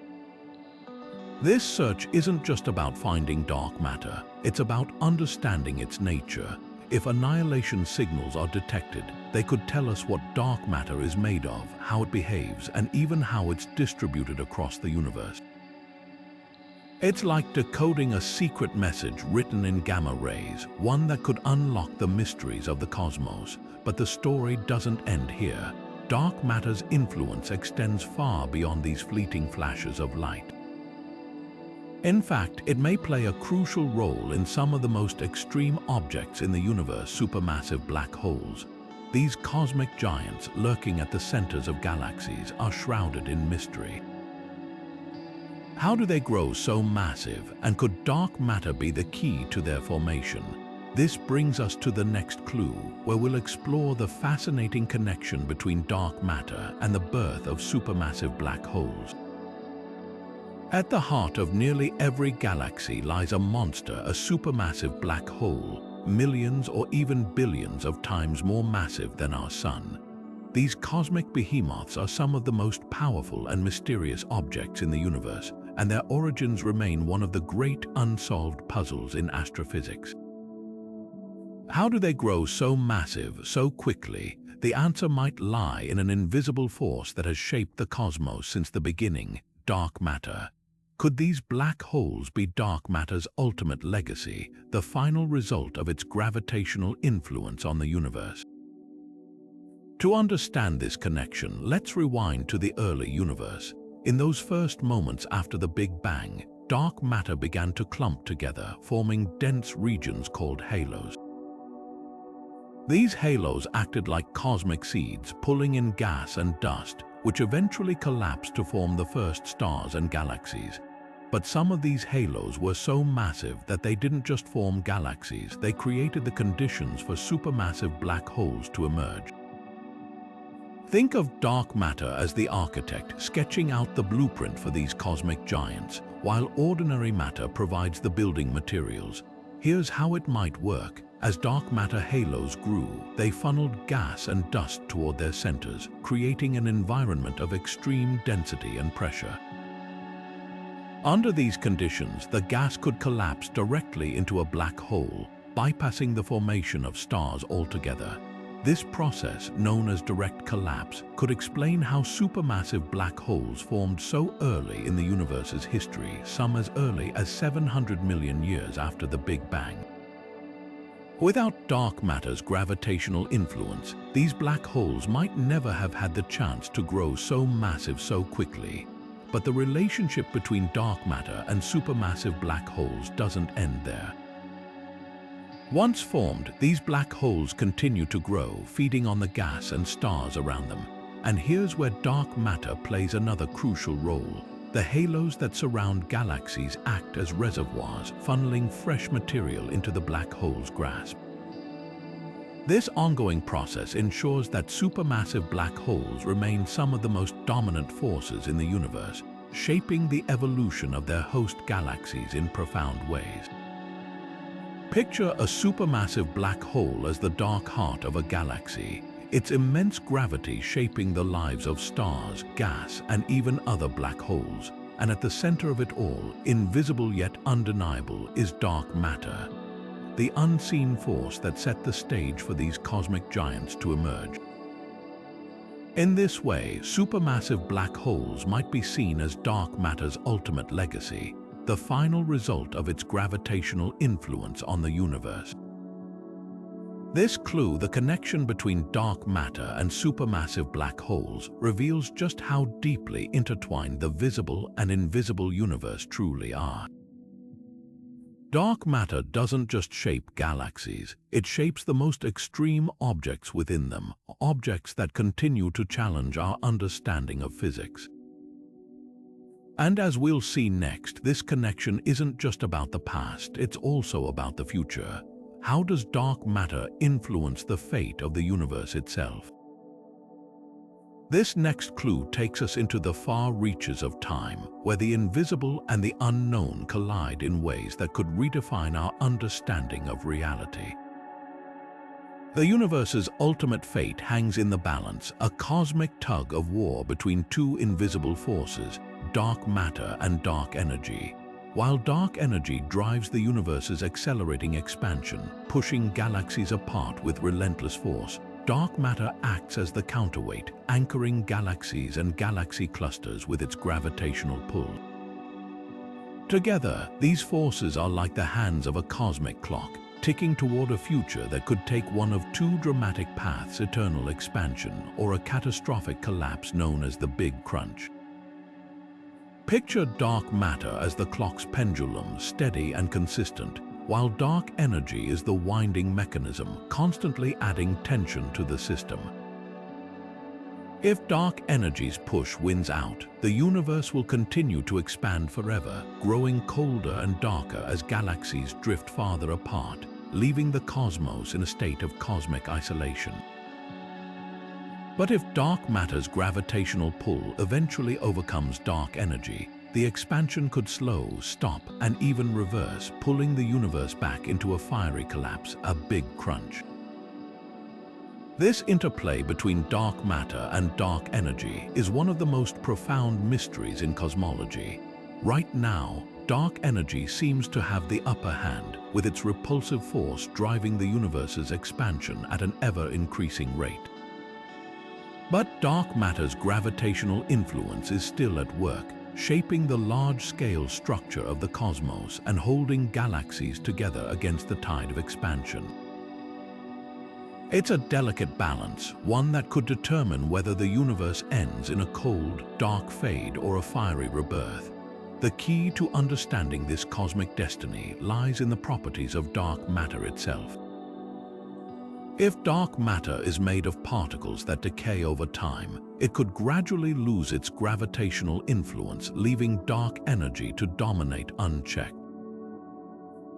This search isn't just about finding dark matter, it's about understanding its nature. If annihilation signals are detected, they could tell us what dark matter is made of, how it behaves, and even how it's distributed across the universe. It's like decoding a secret message written in gamma rays, one that could unlock the mysteries of the cosmos. But the story doesn't end here. Dark matter's influence extends far beyond these fleeting flashes of light. In fact, it may play a crucial role in some of the most extreme objects in the universe, supermassive black holes. These cosmic giants lurking at the centers of galaxies are shrouded in mystery. How do they grow so massive, and could dark matter be the key to their formation? This brings us to the next clue, where we'll explore the fascinating connection between dark matter and the birth of supermassive black holes. At the heart of nearly every galaxy lies a monster, a supermassive black hole, millions or even billions of times more massive than our Sun. These cosmic behemoths are some of the most powerful and mysterious objects in the universe, and their origins remain one of the great unsolved puzzles in astrophysics. How do they grow so massive, so quickly? The answer might lie in an invisible force that has shaped the cosmos since the beginning, dark matter. Could these black holes be dark matter's ultimate legacy, the final result of its gravitational influence on the universe? To understand this connection, let's rewind to the early universe. In those first moments after the Big Bang, dark matter began to clump together, forming dense regions called halos. These halos acted like cosmic seeds, pulling in gas and dust, which eventually collapsed to form the first stars and galaxies. But some of these halos were so massive that they didn't just form galaxies, they created the conditions for supermassive black holes to emerge. Think of dark matter as the architect sketching out the blueprint for these cosmic giants, while ordinary matter provides the building materials. Here's how it might work. As dark matter halos grew, they funneled gas and dust toward their centers, creating an environment of extreme density and pressure. Under these conditions, the gas could collapse directly into a black hole, bypassing the formation of stars altogether. This process, known as direct collapse, could explain how supermassive black holes formed so early in the universe's history, some as early as 700 million years after the Big Bang. Without dark matter's gravitational influence, these black holes might never have had the chance to grow so massive so quickly. But the relationship between dark matter and supermassive black holes doesn't end there. Once formed, these black holes continue to grow, feeding on the gas and stars around them. And here's where dark matter plays another crucial role. The halos that surround galaxies act as reservoirs, funneling fresh material into the black hole's grasp. This ongoing process ensures that supermassive black holes remain some of the most dominant forces in the universe, shaping the evolution of their host galaxies in profound ways. Picture a supermassive black hole as the dark heart of a galaxy, its immense gravity shaping the lives of stars, gas, and even other black holes. And at the center of it all, invisible yet undeniable, is dark matter, the unseen force that set the stage for these cosmic giants to emerge. In this way, supermassive black holes might be seen as dark matter's ultimate legacy, the final result of its gravitational influence on the universe. This clue, the connection between dark matter and supermassive black holes, reveals just how deeply intertwined the visible and invisible universe truly are. Dark matter doesn't just shape galaxies, it shapes the most extreme objects within them, objects that continue to challenge our understanding of physics. And as we'll see next, this connection isn't just about the past, it's also about the future. How does dark matter influence the fate of the universe itself? This next clue takes us into the far reaches of time, where the invisible and the unknown collide in ways that could redefine our understanding of reality. The universe's ultimate fate hangs in the balance, a cosmic tug of war between two invisible forces, dark matter and dark energy. While dark energy drives the universe's accelerating expansion, pushing galaxies apart with relentless force, dark matter acts as the counterweight, anchoring galaxies and galaxy clusters with its gravitational pull. Together, these forces are like the hands of a cosmic clock, ticking toward a future that could take one of two dramatic paths: eternal expansion or a catastrophic collapse known as the Big Crunch. Picture dark matter as the clock's pendulum, steady and consistent, while dark energy is the winding mechanism, constantly adding tension to the system. If dark energy's push wins out, the universe will continue to expand forever, growing colder and darker as galaxies drift farther apart, leaving the cosmos in a state of cosmic isolation. But if dark matter's gravitational pull eventually overcomes dark energy, the expansion could slow, stop, and even reverse, pulling the universe back into a fiery collapse, a big crunch. This interplay between dark matter and dark energy is one of the most profound mysteries in cosmology. Right now, dark energy seems to have the upper hand, with its repulsive force driving the universe's expansion at an ever-increasing rate. But dark matter's gravitational influence is still at work, shaping the large-scale structure of the cosmos and holding galaxies together against the tide of expansion. It's a delicate balance, one that could determine whether the universe ends in a cold, dark fade or a fiery rebirth. The key to understanding this cosmic destiny lies in the properties of dark matter itself. If dark matter is made of particles that decay over time, it could gradually lose its gravitational influence, leaving dark energy to dominate unchecked.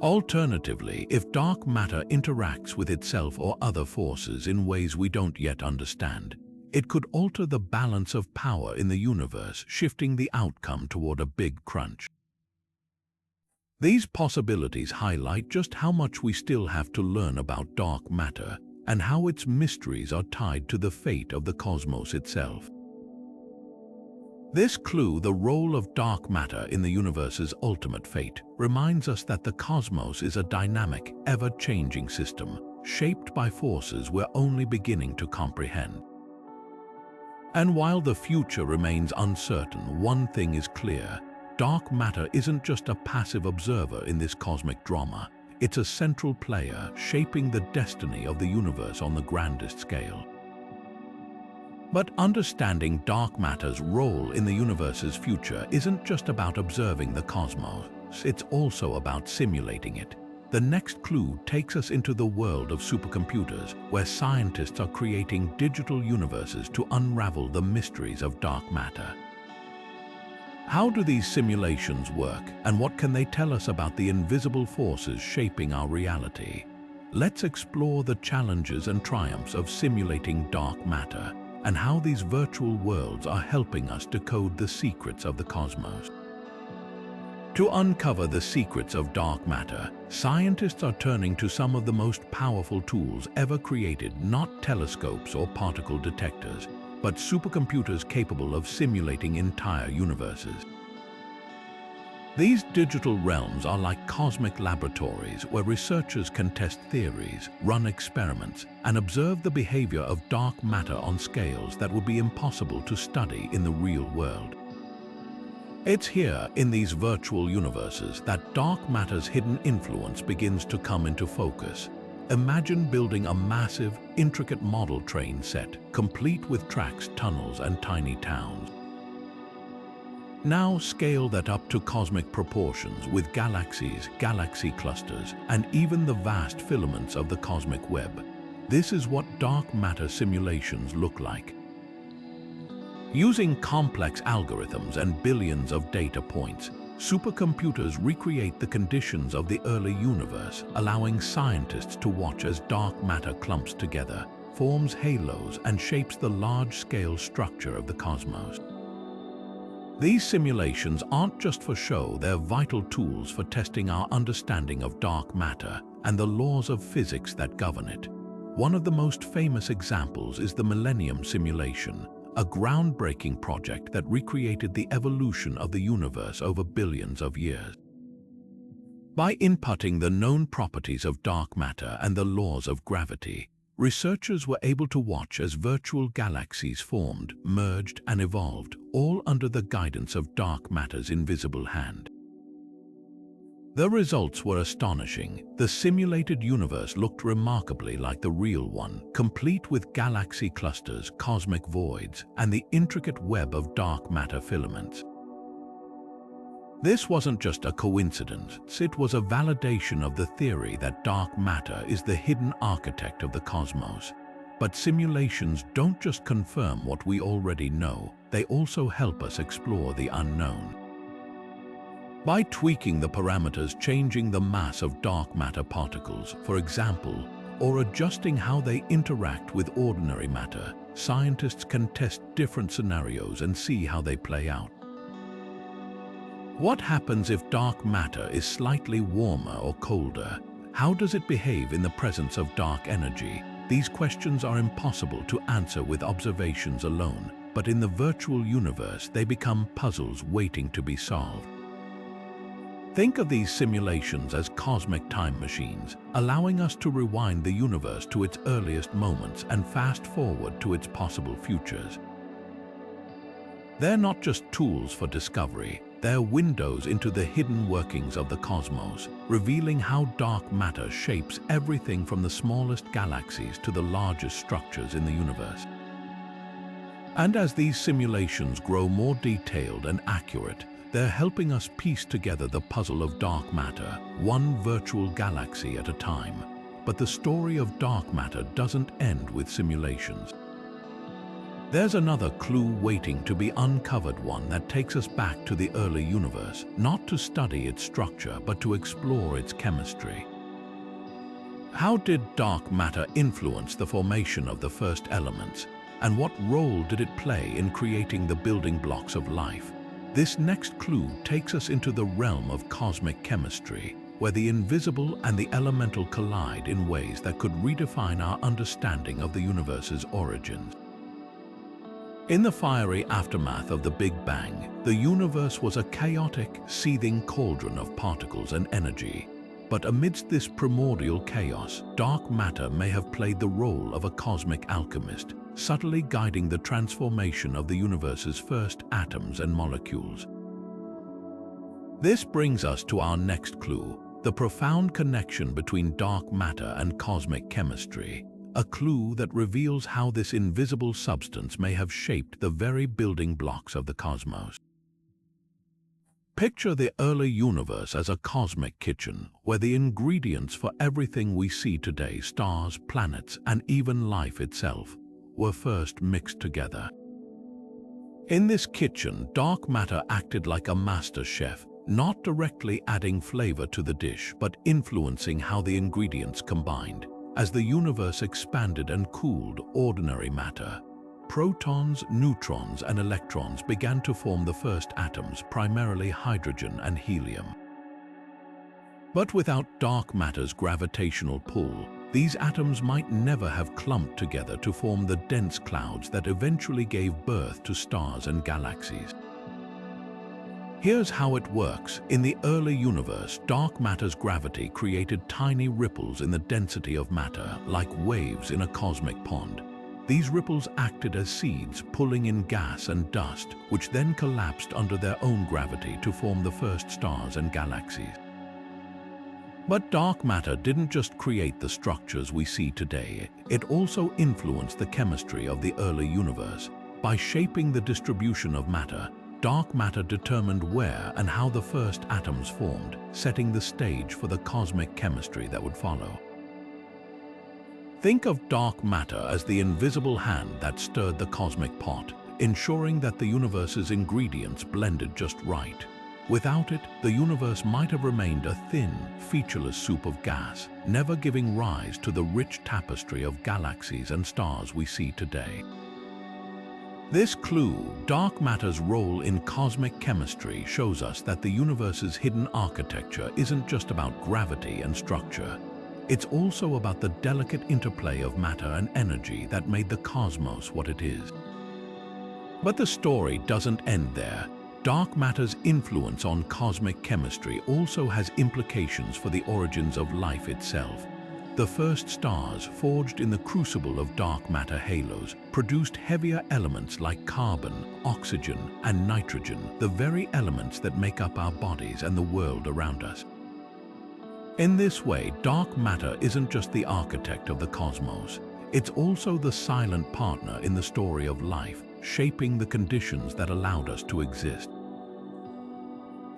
Alternatively, if dark matter interacts with itself or other forces in ways we don't yet understand, It could alter the balance of power in the universe, shifting the outcome toward a big crunch. These possibilities highlight just how much we still have to learn about dark matter and how its mysteries are tied to the fate of the cosmos itself. This clue, the role of dark matter in the universe's ultimate fate, reminds us that the cosmos is a dynamic, ever-changing system, shaped by forces we're only beginning to comprehend. And while the future remains uncertain, one thing is clear: dark matter isn't just a passive observer in this cosmic drama. It's a central player shaping the destiny of the universe on the grandest scale. But understanding dark matter's role in the universe's future isn't just about observing the cosmos, it's also about simulating it. The next clue takes us into the world of supercomputers, where scientists are creating digital universes to unravel the mysteries of dark matter. How do these simulations work, and what can they tell us about the invisible forces shaping our reality? Let's explore the challenges and triumphs of simulating dark matter, and how these virtual worlds are helping us decode the secrets of the cosmos. To uncover the secrets of dark matter, scientists are turning to some of the most powerful tools ever created, not telescopes or particle detectors, but supercomputers capable of simulating entire universes. These digital realms are like cosmic laboratories where researchers can test theories, run experiments, and observe the behavior of dark matter on scales that would be impossible to study in the real world. It's here, in these virtual universes, that dark matter's hidden influence begins to come into focus. Imagine building a massive, intricate model train set, complete with tracks, tunnels, and tiny towns. Now scale that up to cosmic proportions with galaxies, galaxy clusters, and even the vast filaments of the cosmic web. This is what dark matter simulations look like. Using complex algorithms and billions of data points, supercomputers recreate the conditions of the early universe, allowing scientists to watch as dark matter clumps together, forms halos, and shapes the large-scale structure of the cosmos. These simulations aren't just for show, they're vital tools for testing our understanding of dark matter and the laws of physics that govern it. One of the most famous examples is the Millennium simulation, a groundbreaking project that recreated the evolution of the universe over billions of years. By inputting the known properties of dark matter and the laws of gravity, researchers were able to watch as virtual galaxies formed, merged, and evolved, all under the guidance of dark matter's invisible hand. The results were astonishing. The simulated universe looked remarkably like the real one, complete with galaxy clusters, cosmic voids, and the intricate web of dark matter filaments. This wasn't just a coincidence, it was a validation of the theory that dark matter is the hidden architect of the cosmos. But simulations don't just confirm what we already know, they also help us explore the unknown. By tweaking the parameters, changing the mass of dark matter particles, for example, or adjusting how they interact with ordinary matter, scientists can test different scenarios and see how they play out. What happens if dark matter is slightly warmer or colder? How does it behave in the presence of dark energy? These questions are impossible to answer with observations alone, but in the virtual universe they become puzzles waiting to be solved. Think of these simulations as cosmic time machines, allowing us to rewind the universe to its earliest moments and fast forward to its possible futures. They're not just tools for discovery, they're windows into the hidden workings of the cosmos, revealing how dark matter shapes everything from the smallest galaxies to the largest structures in the universe. And as these simulations grow more detailed and accurate, they're helping us piece together the puzzle of dark matter, one virtual galaxy at a time. But the story of dark matter doesn't end with simulations. There's another clue waiting to be uncovered, one that takes us back to the early universe, not to study its structure, but to explore its chemistry. How did dark matter influence the formation of the first elements? And what role did it play in creating the building blocks of life? This next clue takes us into the realm of cosmic chemistry, where the invisible and the elemental collide in ways that could redefine our understanding of the universe's origins. In the fiery aftermath of the Big Bang, the universe was a chaotic, seething cauldron of particles and energy. But amidst this primordial chaos, dark matter may have played the role of a cosmic alchemist, subtly guiding the transformation of the universe's first atoms and molecules. This brings us to our next clue, the profound connection between dark matter and cosmic chemistry, a clue that reveals how this invisible substance may have shaped the very building blocks of the cosmos. Picture the early universe as a cosmic kitchen, where the ingredients for everything we see today, stars, planets, and even life itself, were first mixed together. In this kitchen, dark matter acted like a master chef, not directly adding flavor to the dish, but influencing how the ingredients combined. As the universe expanded and cooled ordinary matter, protons, neutrons, and electrons began to form the first atoms, primarily hydrogen and helium. But without dark matter's gravitational pull, these atoms might never have clumped together to form the dense clouds that eventually gave birth to stars and galaxies. Here's how it works. In the early universe, dark matter's gravity created tiny ripples in the density of matter, like waves in a cosmic pond. These ripples acted as seeds, pulling in gas and dust, which then collapsed under their own gravity to form the first stars and galaxies. But dark matter didn't just create the structures we see today, it also influenced the chemistry of the early universe. By shaping the distribution of matter, dark matter determined where and how the first atoms formed, setting the stage for the cosmic chemistry that would follow. Think of dark matter as the invisible hand that stirred the cosmic pot, ensuring that the universe's ingredients blended just right. Without it, the universe might have remained a thin, featureless soup of gas, never giving rise to the rich tapestry of galaxies and stars we see today. This clue, dark matter's role in cosmic chemistry, shows us that the universe's hidden architecture isn't just about gravity and structure. It's also about the delicate interplay of matter and energy that made the cosmos what it is. But the story doesn't end there. Dark matter's influence on cosmic chemistry also has implications for the origins of life itself. The first stars, forged in the crucible of dark matter halos, produced heavier elements like carbon, oxygen, and nitrogen, the very elements that make up our bodies and the world around us. In this way, dark matter isn't just the architect of the cosmos. It's also the silent partner in the story of life, shaping the conditions that allowed us to exist.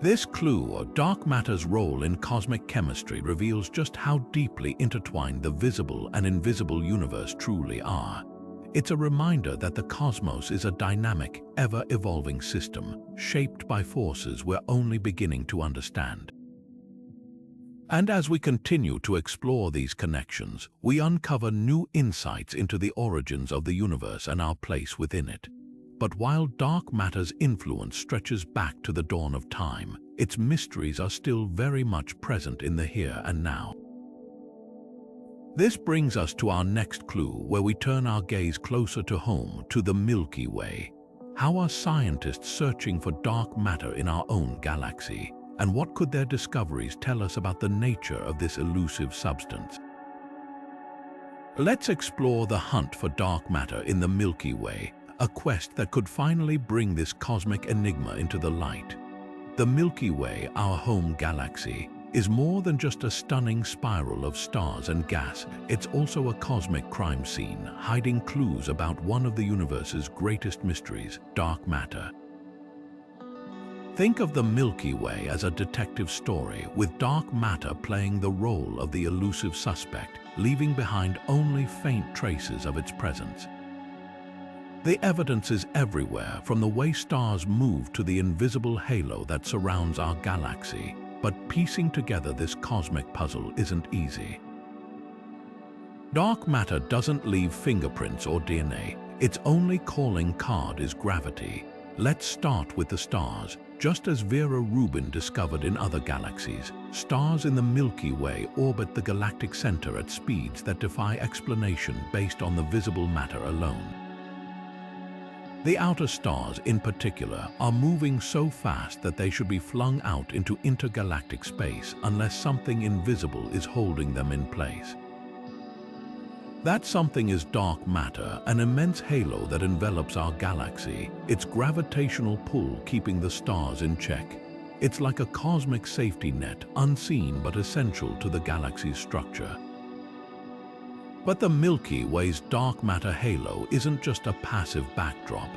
This clue of dark matter's role in cosmic chemistry reveals just how deeply intertwined the visible and invisible universe truly are. It's a reminder that the cosmos is a dynamic, ever-evolving system, shaped by forces we're only beginning to understand. And as we continue to explore these connections, we uncover new insights into the origins of the universe and our place within it. But while dark matter's influence stretches back to the dawn of time, its mysteries are still very much present in the here and now. This brings us to our next clue, where we turn our gaze closer to home, to the Milky Way. How are scientists searching for dark matter in our own galaxy? And what could their discoveries tell us about the nature of this elusive substance? Let's explore the hunt for dark matter in the Milky Way, a quest that could finally bring this cosmic enigma into the light. The Milky Way, our home galaxy, is more than just a stunning spiral of stars and gas. It's also a cosmic crime scene, hiding clues about one of the universe's greatest mysteries, dark matter. Think of the Milky Way as a detective story, with dark matter playing the role of the elusive suspect, leaving behind only faint traces of its presence. The evidence is everywhere, from the way stars move to the invisible halo that surrounds our galaxy. But piecing together this cosmic puzzle isn't easy. Dark matter doesn't leave fingerprints or DNA. Its only calling card is gravity. Let's start with the stars. Just as Vera Rubin discovered in other galaxies, stars in the Milky Way orbit the galactic center at speeds that defy explanation based on the visible matter alone. The outer stars, in particular, are moving so fast that they should be flung out into intergalactic space unless something invisible is holding them in place. That something is dark matter, an immense halo that envelops our galaxy, its gravitational pull keeping the stars in check. It's like a cosmic safety net, unseen but essential to the galaxy's structure. But the Milky Way's dark matter halo isn't just a passive backdrop.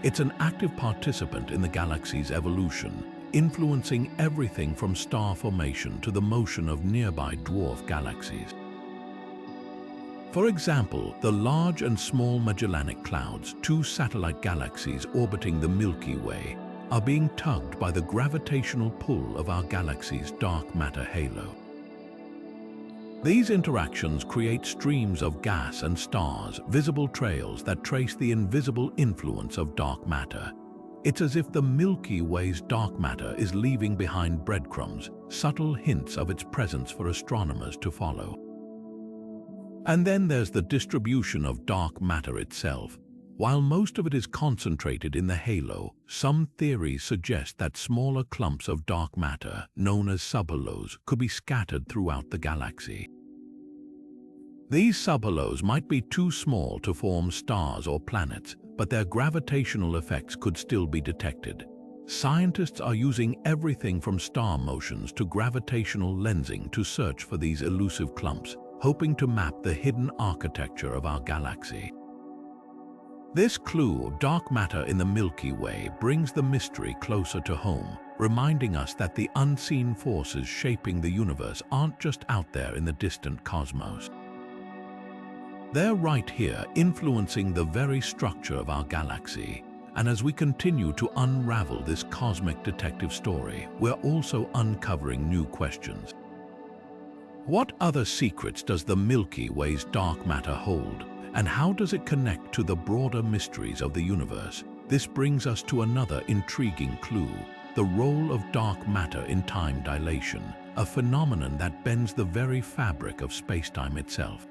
It's an active participant in the galaxy's evolution, influencing everything from star formation to the motion of nearby dwarf galaxies. For example, the Large and Small Magellanic Clouds, two satellite galaxies orbiting the Milky Way, are being tugged by the gravitational pull of our galaxy's dark matter halo. These interactions create streams of gas and stars, visible trails that trace the invisible influence of dark matter. It's as if the Milky Way's dark matter is leaving behind breadcrumbs, subtle hints of its presence for astronomers to follow. And then there's the distribution of dark matter itself. While most of it is concentrated in the halo, some theories suggest that smaller clumps of dark matter, known as subhalos, could be scattered throughout the galaxy. These subhalos might be too small to form stars or planets, but their gravitational effects could still be detected. Scientists are using everything from star motions to gravitational lensing to search for these elusive clumps, hoping to map the hidden architecture of our galaxy. This clue of dark matter in the Milky Way brings the mystery closer to home, reminding us that the unseen forces shaping the universe aren't just out there in the distant cosmos. They're right here, influencing the very structure of our galaxy. And as we continue to unravel this cosmic detective story, we're also uncovering new questions. What other secrets does the Milky Way's dark matter hold? And how does it connect to the broader mysteries of the universe? This brings us to another intriguing clue, the role of dark matter in time dilation, a phenomenon that bends the very fabric of space-time itself.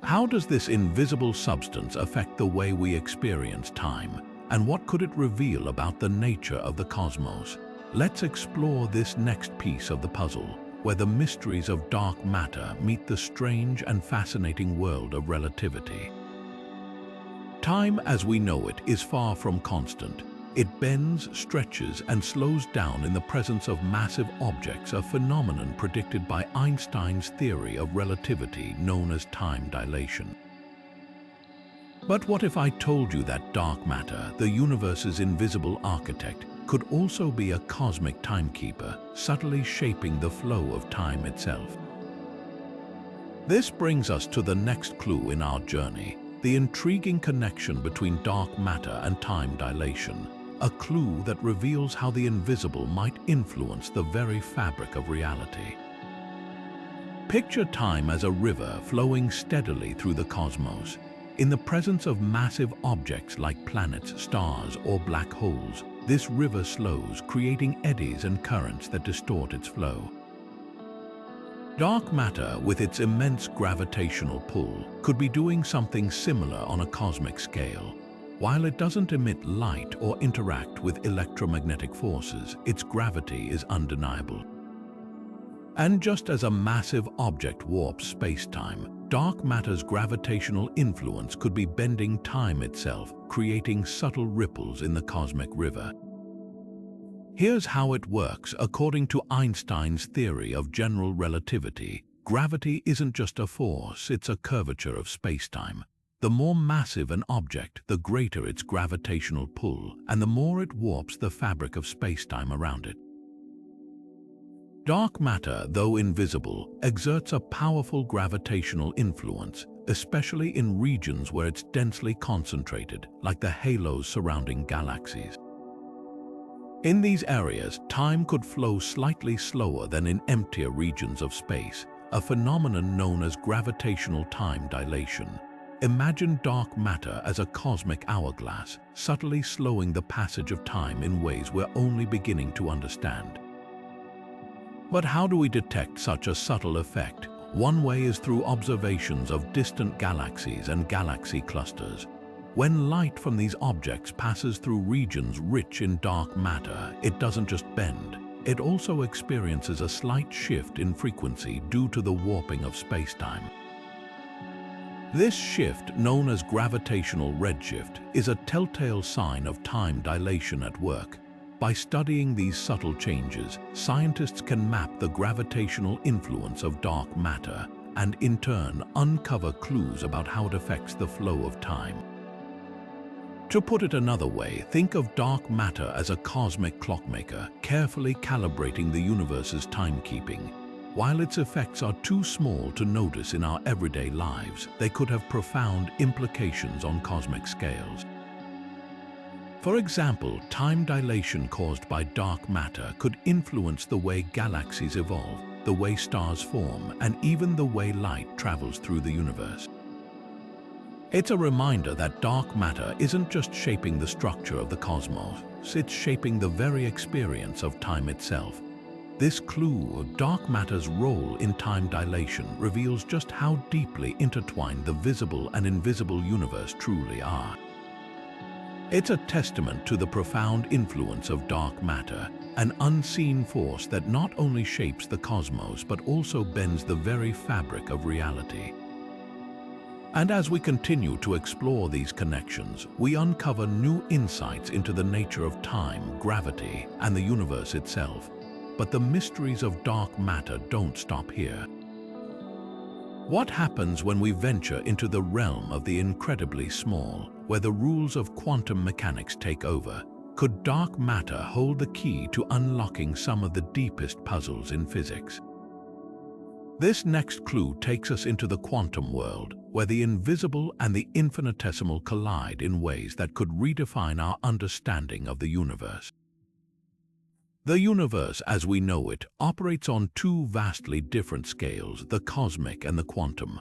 How does this invisible substance affect the way we experience time? And what could it reveal about the nature of the cosmos? Let's explore this next piece of the puzzle, where the mysteries of dark matter meet the strange and fascinating world of relativity. Time as we know it is far from constant. It bends, stretches, and slows down in the presence of massive objects, a phenomenon predicted by Einstein's theory of relativity known as time dilation. But what if I told you that dark matter, the universe's invisible architect, could also be a cosmic timekeeper, subtly shaping the flow of time itself? This brings us to the next clue in our journey, the intriguing connection between dark matter and time dilation, a clue that reveals how the invisible might influence the very fabric of reality. Picture time as a river flowing steadily through the cosmos. In the presence of massive objects like planets, stars, or black holes, this river slows, creating eddies and currents that distort its flow. Dark matter, with its immense gravitational pull, could be doing something similar on a cosmic scale. While it doesn't emit light or interact with electromagnetic forces, its gravity is undeniable. And just as a massive object warps space-time, dark matter's gravitational influence could be bending time itself, creating subtle ripples in the cosmic river. Here's how it works. According to Einstein's theory of general relativity, gravity isn't just a force, it's a curvature of space-time. The more massive an object, the greater its gravitational pull, and the more it warps the fabric of space-time around it. Dark matter, though invisible, exerts a powerful gravitational influence, especially in regions where it's densely concentrated, like the halos surrounding galaxies. In these areas, time could flow slightly slower than in emptier regions of space, a phenomenon known as gravitational time dilation. Imagine dark matter as a cosmic hourglass, subtly slowing the passage of time in ways we're only beginning to understand. But how do we detect such a subtle effect? One way is through observations of distant galaxies and galaxy clusters. When light from these objects passes through regions rich in dark matter, it doesn't just bend. It also experiences a slight shift in frequency due to the warping of space-time. This shift, known as gravitational redshift, is a telltale sign of time dilation at work. By studying these subtle changes, scientists can map the gravitational influence of dark matter and, in turn, uncover clues about how it affects the flow of time. To put it another way, think of dark matter as a cosmic clockmaker, carefully calibrating the universe's timekeeping. While its effects are too small to notice in our everyday lives, they could have profound implications on cosmic scales. For example, time dilation caused by dark matter could influence the way galaxies evolve, the way stars form, and even the way light travels through the universe. It's a reminder that dark matter isn't just shaping the structure of the cosmos, it's shaping the very experience of time itself. This clue of dark matter's role in time dilation reveals just how deeply intertwined the visible and invisible universe truly are. It's a testament to the profound influence of dark matter, an unseen force that not only shapes the cosmos but also bends the very fabric of reality. And as we continue to explore these connections, we uncover new insights into the nature of time, gravity, and the universe itself. But the mysteries of dark matter don't stop here. What happens when we venture into the realm of the incredibly small, where the rules of quantum mechanics take over? Could dark matter hold the key to unlocking some of the deepest puzzles in physics? This next clue takes us into the quantum world, where the invisible and the infinitesimal collide in ways that could redefine our understanding of the universe. The universe, as we know it, operates on two vastly different scales, the cosmic and the quantum.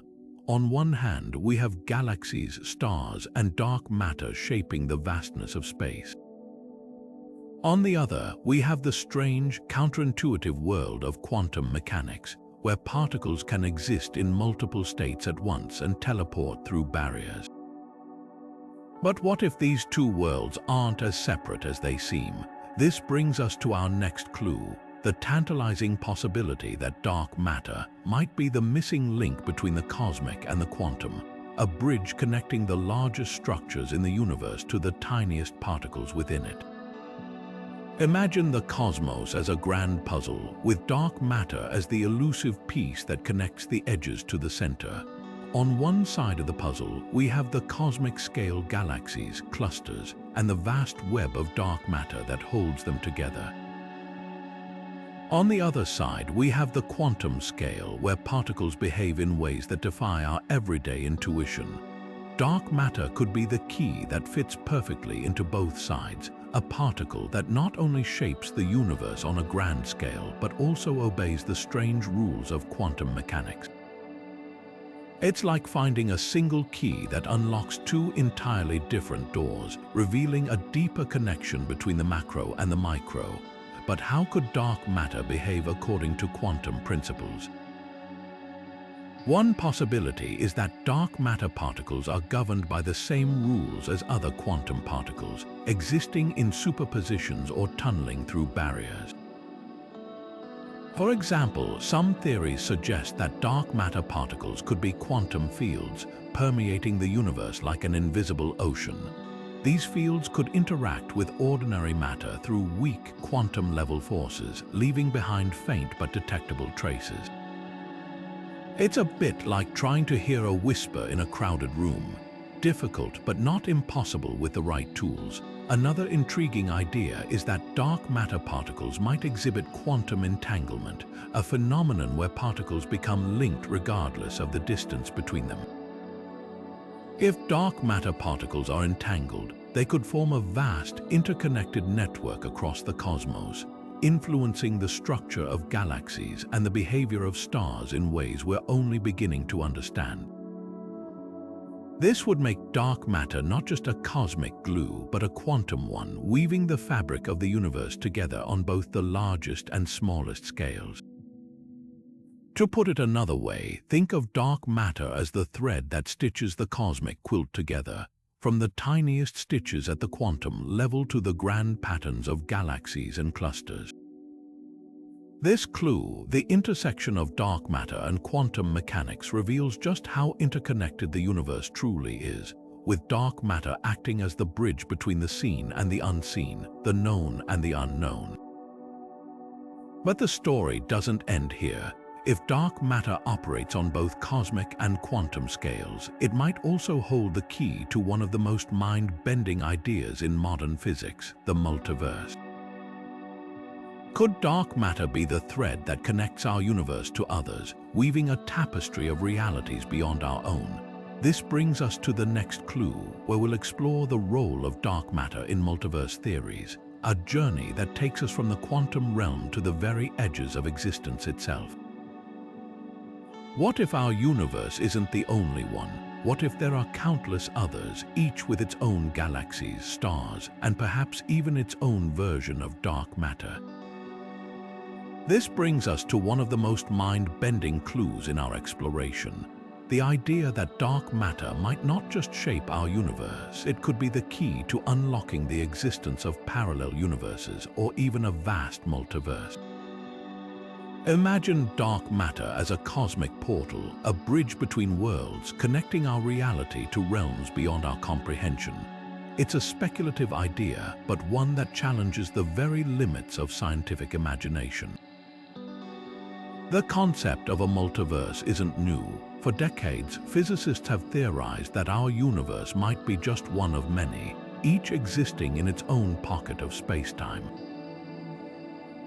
On one hand, we have galaxies, stars, and dark matter shaping the vastness of space. On the other, we have the strange, counterintuitive world of quantum mechanics, where particles can exist in multiple states at once and teleport through barriers. But what if these two worlds aren't as separate as they seem? This brings us to our next clue, the tantalizing possibility that dark matter might be the missing link between the cosmic and the quantum, a bridge connecting the largest structures in the universe to the tiniest particles within it. Imagine the cosmos as a grand puzzle, with dark matter as the elusive piece that connects the edges to the center. On one side of the puzzle, we have the cosmic-scale galaxies, clusters, and the vast web of dark matter that holds them together. On the other side, we have the quantum scale, where particles behave in ways that defy our everyday intuition. Dark matter could be the key that fits perfectly into both sides, a particle that not only shapes the universe on a grand scale, but also obeys the strange rules of quantum mechanics. It's like finding a single key that unlocks two entirely different doors, revealing a deeper connection between the macro and the micro. But how could dark matter behave according to quantum principles? One possibility is that dark matter particles are governed by the same rules as other quantum particles, existing in superpositions or tunneling through barriers. For example, some theories suggest that dark matter particles could be quantum fields, permeating the universe like an invisible ocean. These fields could interact with ordinary matter through weak quantum-level forces, leaving behind faint but detectable traces. It's a bit like trying to hear a whisper in a crowded room. Difficult but not impossible with the right tools. Another intriguing idea is that dark matter particles might exhibit quantum entanglement, a phenomenon where particles become linked regardless of the distance between them. If dark matter particles are entangled, they could form a vast, interconnected network across the cosmos, influencing the structure of galaxies and the behavior of stars in ways we're only beginning to understand. This would make dark matter not just a cosmic glue, but a quantum one, weaving the fabric of the universe together on both the largest and smallest scales. To put it another way, think of dark matter as the thread that stitches the cosmic quilt together, from the tiniest stitches at the quantum level to the grand patterns of galaxies and clusters. This clue, the intersection of dark matter and quantum mechanics, reveals just how interconnected the universe truly is, with dark matter acting as the bridge between the seen and the unseen, the known and the unknown. But the story doesn't end here. If dark matter operates on both cosmic and quantum scales, it might also hold the key to one of the most mind-bending ideas in modern physics, the multiverse. Could dark matter be the thread that connects our universe to others, weaving a tapestry of realities beyond our own? This brings us to the next clue, where we'll explore the role of dark matter in multiverse theories, a journey that takes us from the quantum realm to the very edges of existence itself. What if our universe isn't the only one? What if there are countless others, each with its own galaxies, stars, and perhaps even its own version of dark matter? This brings us to one of the most mind-bending clues in our exploration. The idea that dark matter might not just shape our universe, it could be the key to unlocking the existence of parallel universes or even a vast multiverse. Imagine dark matter as a cosmic portal, a bridge between worlds, connecting our reality to realms beyond our comprehension. It's a speculative idea, but one that challenges the very limits of scientific imagination. The concept of a multiverse isn't new. For decades, physicists have theorized that our universe might be just one of many, each existing in its own pocket of space-time.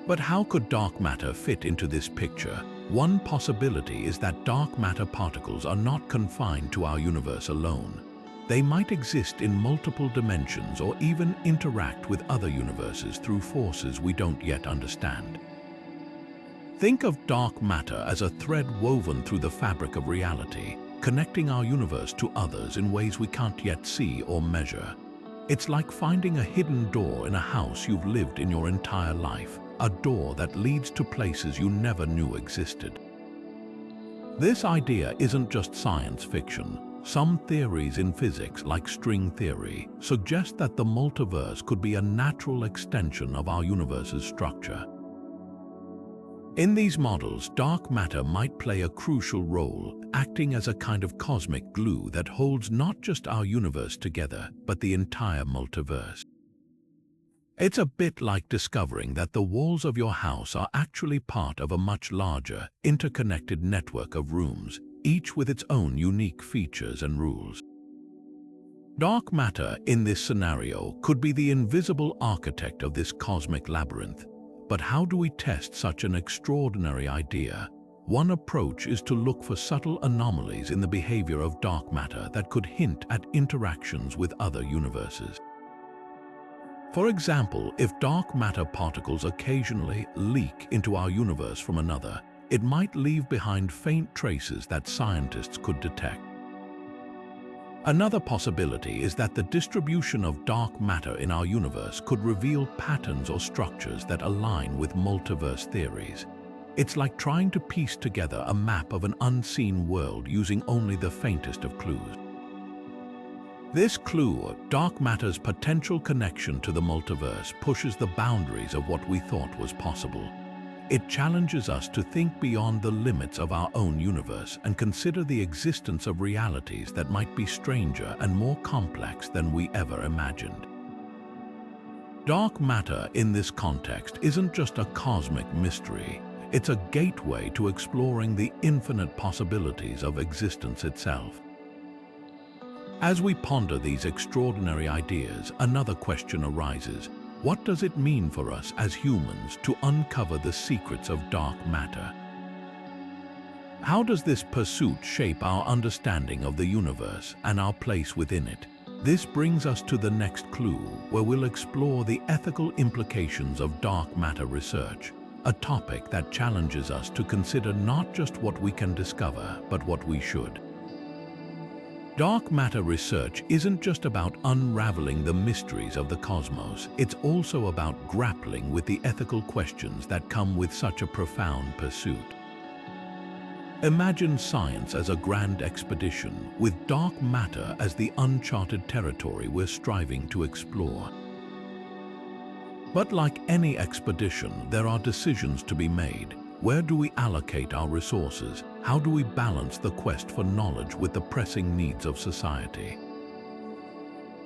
But how could dark matter fit into this picture? One possibility is that dark matter particles are not confined to our universe alone. They might exist in multiple dimensions or even interact with other universes through forces we don't yet understand. Think of dark matter as a thread woven through the fabric of reality, connecting our universe to others in ways we can't yet see or measure. It's like finding a hidden door in a house you've lived in your entire life, a door that leads to places you never knew existed. This idea isn't just science fiction. Some theories in physics, like string theory, suggest that the multiverse could be a natural extension of our universe's structure. In these models, dark matter might play a crucial role, acting as a kind of cosmic glue that holds not just our universe together, but the entire multiverse. It's a bit like discovering that the walls of your house are actually part of a much larger, interconnected network of rooms, each with its own unique features and rules. Dark matter, in this scenario, could be the invisible architect of this cosmic labyrinth. But how do we test such an extraordinary idea? One approach is to look for subtle anomalies in the behavior of dark matter that could hint at interactions with other universes. For example, if dark matter particles occasionally leak into our universe from another, it might leave behind faint traces that scientists could detect. Another possibility is that the distribution of dark matter in our universe could reveal patterns or structures that align with multiverse theories. It's like trying to piece together a map of an unseen world using only the faintest of clues. This clue, dark matter's potential connection to the multiverse, pushes the boundaries of what we thought was possible. It challenges us to think beyond the limits of our own universe and consider the existence of realities that might be stranger and more complex than we ever imagined. Dark matter in this context isn't just a cosmic mystery. It's a gateway to exploring the infinite possibilities of existence itself. As we ponder these extraordinary ideas, another question arises. What does it mean for us as humans to uncover the secrets of dark matter? How does this pursuit shape our understanding of the universe and our place within it? This brings us to the next clue, where we'll explore the ethical implications of dark matter research, a topic that challenges us to consider not just what we can discover, but what we should. Dark matter research isn't just about unraveling the mysteries of the cosmos, it's also about grappling with the ethical questions that come with such a profound pursuit. Imagine science as a grand expedition, with dark matter as the uncharted territory we're striving to explore. But like any expedition, there are decisions to be made. Where do we allocate our resources? How do we balance the quest for knowledge with the pressing needs of society?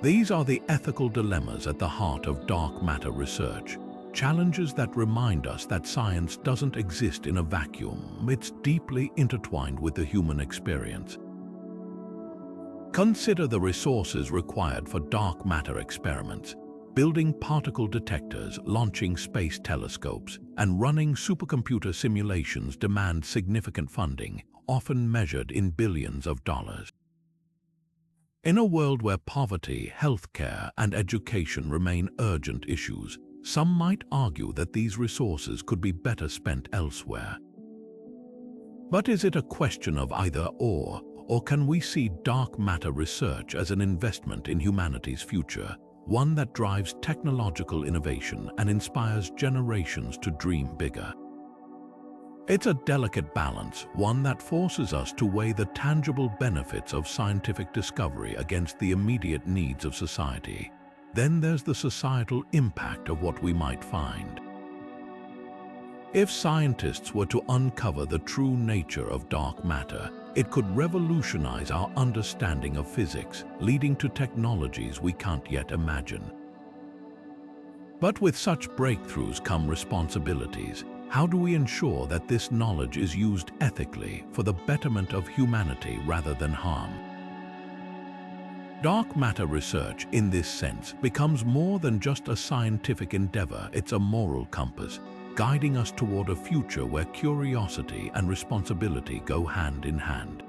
These are the ethical dilemmas at the heart of dark matter research, challenges that remind us that science doesn't exist in a vacuum. It's deeply intertwined with the human experience. Consider the resources required for dark matter experiments. Building particle detectors, launching space telescopes, and running supercomputer simulations demand significant funding, often measured in billions of dollars. In a world where poverty, healthcare, and education remain urgent issues, some might argue that these resources could be better spent elsewhere. But is it a question of either or can we see dark matter research as an investment in humanity's future? One that drives technological innovation and inspires generations to dream bigger. It's a delicate balance, one that forces us to weigh the tangible benefits of scientific discovery against the immediate needs of society. Then there's the societal impact of what we might find. If scientists were to uncover the true nature of dark matter, it could revolutionize our understanding of physics, leading to technologies we can't yet imagine. But with such breakthroughs come responsibilities. How do we ensure that this knowledge is used ethically for the betterment of humanity rather than harm? Dark matter research, in this sense, becomes more than just a scientific endeavor. It's a moral compass, guiding us toward a future where curiosity and responsibility go hand in hand.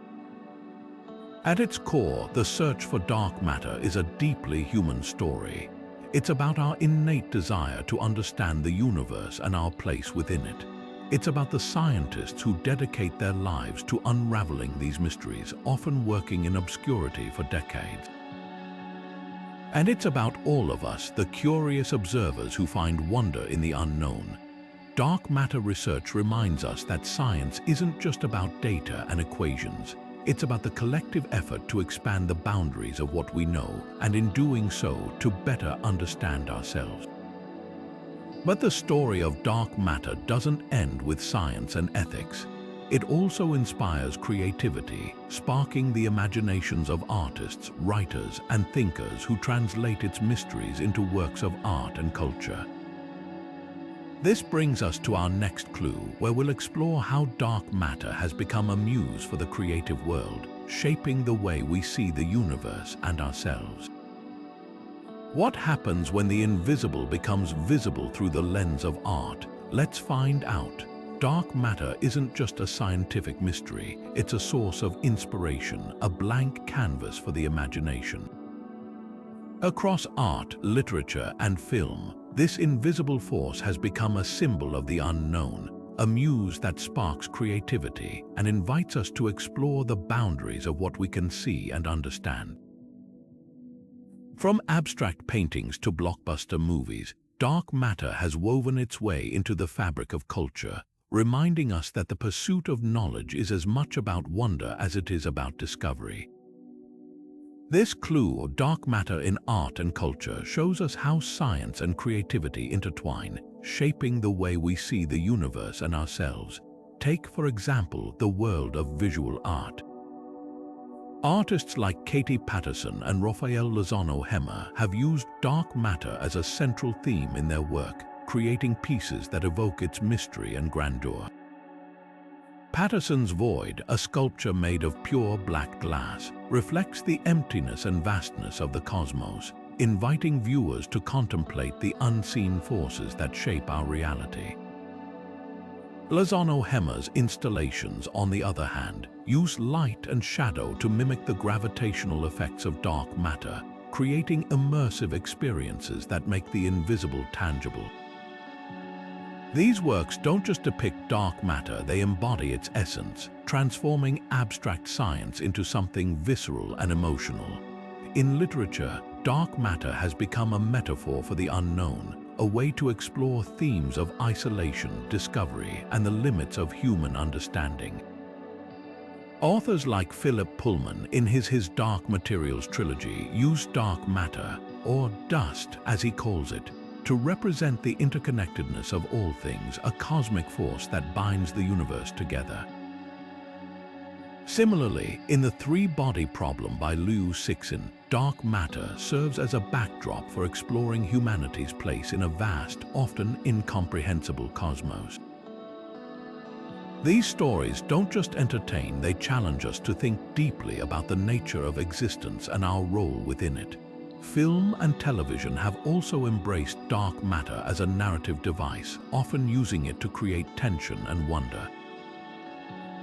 At its core, the search for dark matter is a deeply human story. It's about our innate desire to understand the universe and our place within it. It's about the scientists who dedicate their lives to unraveling these mysteries, often working in obscurity for decades. And it's about all of us, the curious observers who find wonder in the unknown. Dark matter research reminds us that science isn't just about data and equations. It's about the collective effort to expand the boundaries of what we know, and in doing so, to better understand ourselves. But the story of dark matter doesn't end with science and ethics. It also inspires creativity, sparking the imaginations of artists, writers, and thinkers who translate its mysteries into works of art and culture. This brings us to our next clue, where we'll explore how dark matter has become a muse for the creative world, shaping the way we see the universe and ourselves. What happens when the invisible becomes visible through the lens of art? Let's find out. Dark matter isn't just a scientific mystery, it's a source of inspiration, a blank canvas for the imagination. Across art, literature, and film, this invisible force has become a symbol of the unknown, a muse that sparks creativity and invites us to explore the boundaries of what we can see and understand. From abstract paintings to blockbuster movies, dark matter has woven its way into the fabric of culture, reminding us that the pursuit of knowledge is as much about wonder as it is about discovery. This clue, dark matter in art and culture, shows us how science and creativity intertwine, shaping the way we see the universe and ourselves. Take, for example, the world of visual art. Artists like Katie Patterson and Raphael Lozano Hema have used dark matter as a central theme in their work, creating pieces that evoke its mystery and grandeur. Patterson's Void, a sculpture made of pure black glass, reflects the emptiness and vastness of the cosmos, inviting viewers to contemplate the unseen forces that shape our reality. Lozano Hema's installations, on the other hand, use light and shadow to mimic the gravitational effects of dark matter, creating immersive experiences that make the invisible tangible. These works don't just depict dark matter, they embody its essence, transforming abstract science into something visceral and emotional. In literature, dark matter has become a metaphor for the unknown, a way to explore themes of isolation, discovery, and the limits of human understanding. Authors like Philip Pullman, in his Dark Materials trilogy, use dark matter, or dust as he calls it, to represent the interconnectedness of all things, a cosmic force that binds the universe together. Similarly, in The Three-Body Problem by Liu Cixin, dark matter serves as a backdrop for exploring humanity's place in a vast, often incomprehensible cosmos. These stories don't just entertain, they challenge us to think deeply about the nature of existence and our role within it. Film and television have also embraced dark matter as a narrative device, often using it to create tension and wonder.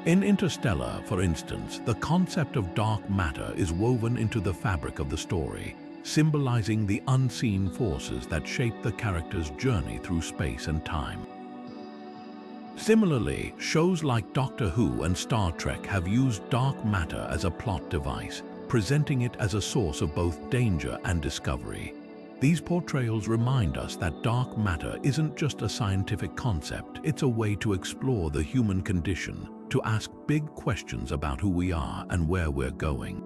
In Interstellar, for instance, the concept of dark matter is woven into the fabric of the story, symbolizing the unseen forces that shape the character's journey through space and time. Similarly, shows like Doctor Who and Star Trek have used dark matter as a plot device, presenting it as a source of both danger and discovery. These portrayals remind us that dark matter isn't just a scientific concept, it's a way to explore the human condition, to ask big questions about who we are and where we're going.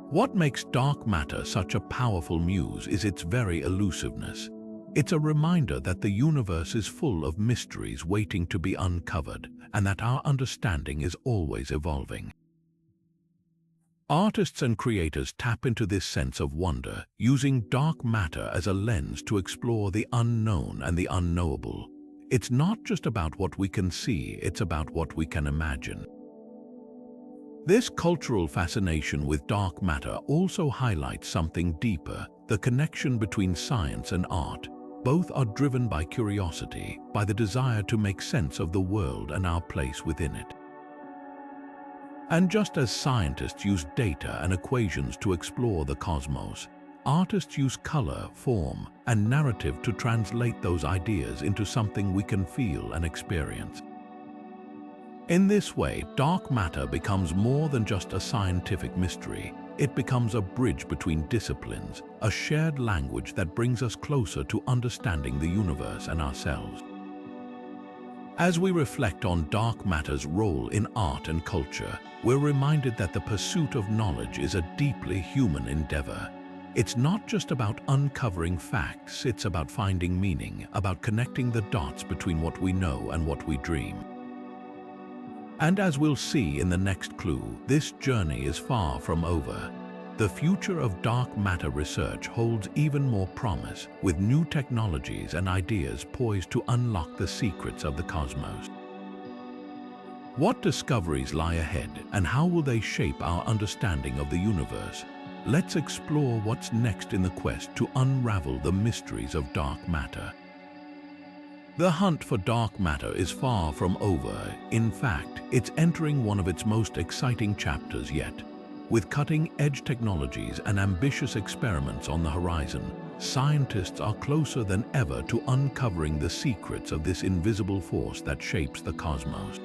What makes dark matter such a powerful muse is its very elusiveness. It's a reminder that the universe is full of mysteries waiting to be uncovered, and that our understanding is always evolving. Artists and creators tap into this sense of wonder, using dark matter as a lens to explore the unknown and the unknowable. It's not just about what we can see, it's about what we can imagine. This cultural fascination with dark matter also highlights something deeper, the connection between science and art. Both are driven by curiosity, by the desire to make sense of the world and our place within it. And just as scientists use data and equations to explore the cosmos, artists use color, form, and narrative to translate those ideas into something we can feel and experience. In this way, dark matter becomes more than just a scientific mystery. It becomes a bridge between disciplines, a shared language that brings us closer to understanding the universe and ourselves. As we reflect on dark matter's role in art and culture, we're reminded that the pursuit of knowledge is a deeply human endeavor. It's not just about uncovering facts, it's about finding meaning, about connecting the dots between what we know and what we dream. And as we'll see in the next clue, this journey is far from over. The future of dark matter research holds even more promise, with new technologies and ideas poised to unlock the secrets of the cosmos. What discoveries lie ahead, and how will they shape our understanding of the universe? Let's explore what's next in the quest to unravel the mysteries of dark matter. The hunt for dark matter is far from over. In fact, it's entering one of its most exciting chapters yet. With cutting-edge technologies and ambitious experiments on the horizon, scientists are closer than ever to uncovering the secrets of this invisible force that shapes the cosmos.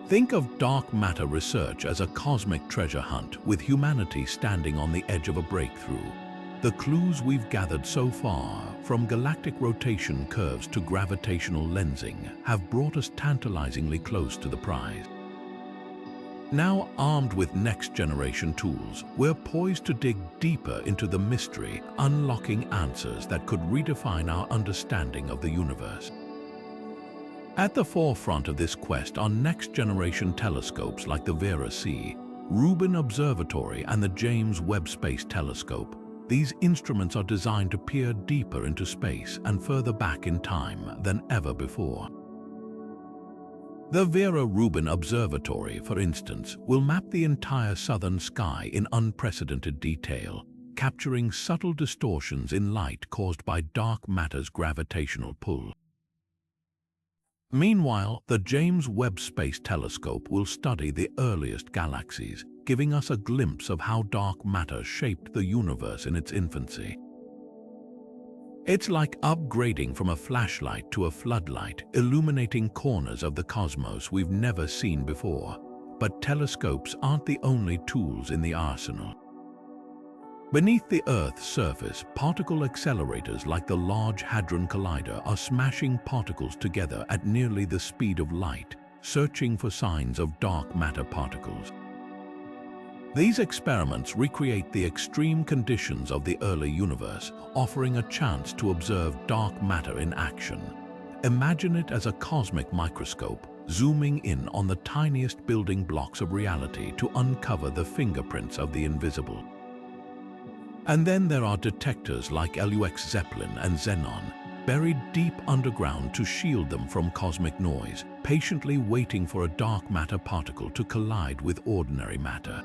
Think of dark matter research as a cosmic treasure hunt, with humanity standing on the edge of a breakthrough. The clues we've gathered so far, from galactic rotation curves to gravitational lensing, have brought us tantalizingly close to the prize. Now armed with next-generation tools, we're poised to dig deeper into the mystery, unlocking answers that could redefine our understanding of the universe. At the forefront of this quest are next-generation telescopes like the Vera Rubin Observatory and the James Webb Space Telescope. These instruments are designed to peer deeper into space and further back in time than ever before. The Vera Rubin Observatory, for instance, will map the entire southern sky in unprecedented detail, capturing subtle distortions in light caused by dark matter's gravitational pull. Meanwhile, the James Webb Space Telescope will study the earliest galaxies, giving us a glimpse of how dark matter shaped the universe in its infancy. It's like upgrading from a flashlight to a floodlight, illuminating corners of the cosmos we've never seen before. But telescopes aren't the only tools in the arsenal. Beneath the Earth's surface, particle accelerators like the Large Hadron Collider are smashing particles together at nearly the speed of light, searching for signs of dark matter particles. These experiments recreate the extreme conditions of the early universe, offering a chance to observe dark matter in action. Imagine it as a cosmic microscope, zooming in on the tiniest building blocks of reality to uncover the fingerprints of the invisible. And then there are detectors like LUX Zeppelin and Xenon, buried deep underground to shield them from cosmic noise, patiently waiting for a dark matter particle to collide with ordinary matter.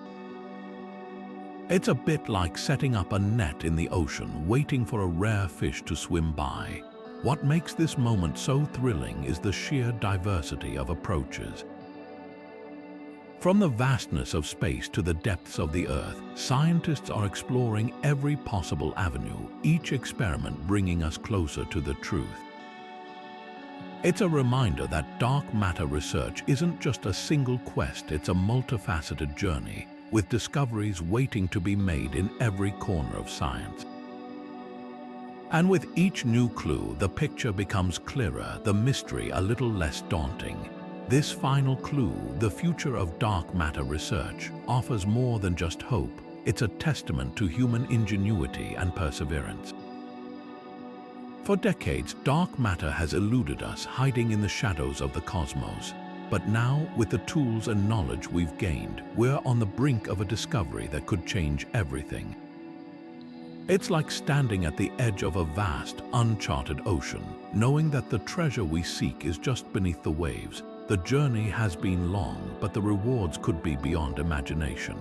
It's a bit like setting up a net in the ocean, waiting for a rare fish to swim by. What makes this moment so thrilling is the sheer diversity of approaches. From the vastness of space to the depths of the Earth, scientists are exploring every possible avenue, each experiment bringing us closer to the truth. It's a reminder that dark matter research isn't just a single quest, it's a multifaceted journey, with discoveries waiting to be made in every corner of science. And with each new clue, the picture becomes clearer, the mystery a little less daunting. This final clue, the future of dark matter research, offers more than just hope. It's a testament to human ingenuity and perseverance. For decades, dark matter has eluded us, hiding in the shadows of the cosmos. But now, with the tools and knowledge we've gained, we're on the brink of a discovery that could change everything. It's like standing at the edge of a vast, uncharted ocean, knowing that the treasure we seek is just beneath the waves. The journey has been long, but the rewards could be beyond imagination.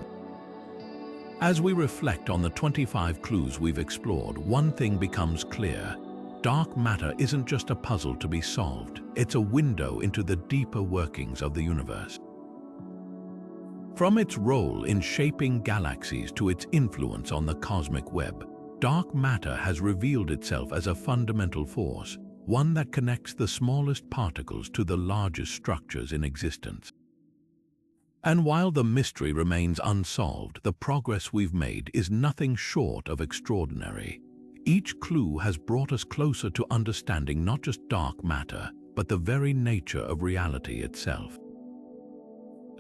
As we reflect on the 25 clues we've explored, one thing becomes clear. Dark matter isn't just a puzzle to be solved, it's a window into the deeper workings of the universe. From its role in shaping galaxies to its influence on the cosmic web, dark matter has revealed itself as a fundamental force, one that connects the smallest particles to the largest structures in existence. And while the mystery remains unsolved, the progress we've made is nothing short of extraordinary. Each clue has brought us closer to understanding not just dark matter, but the very nature of reality itself.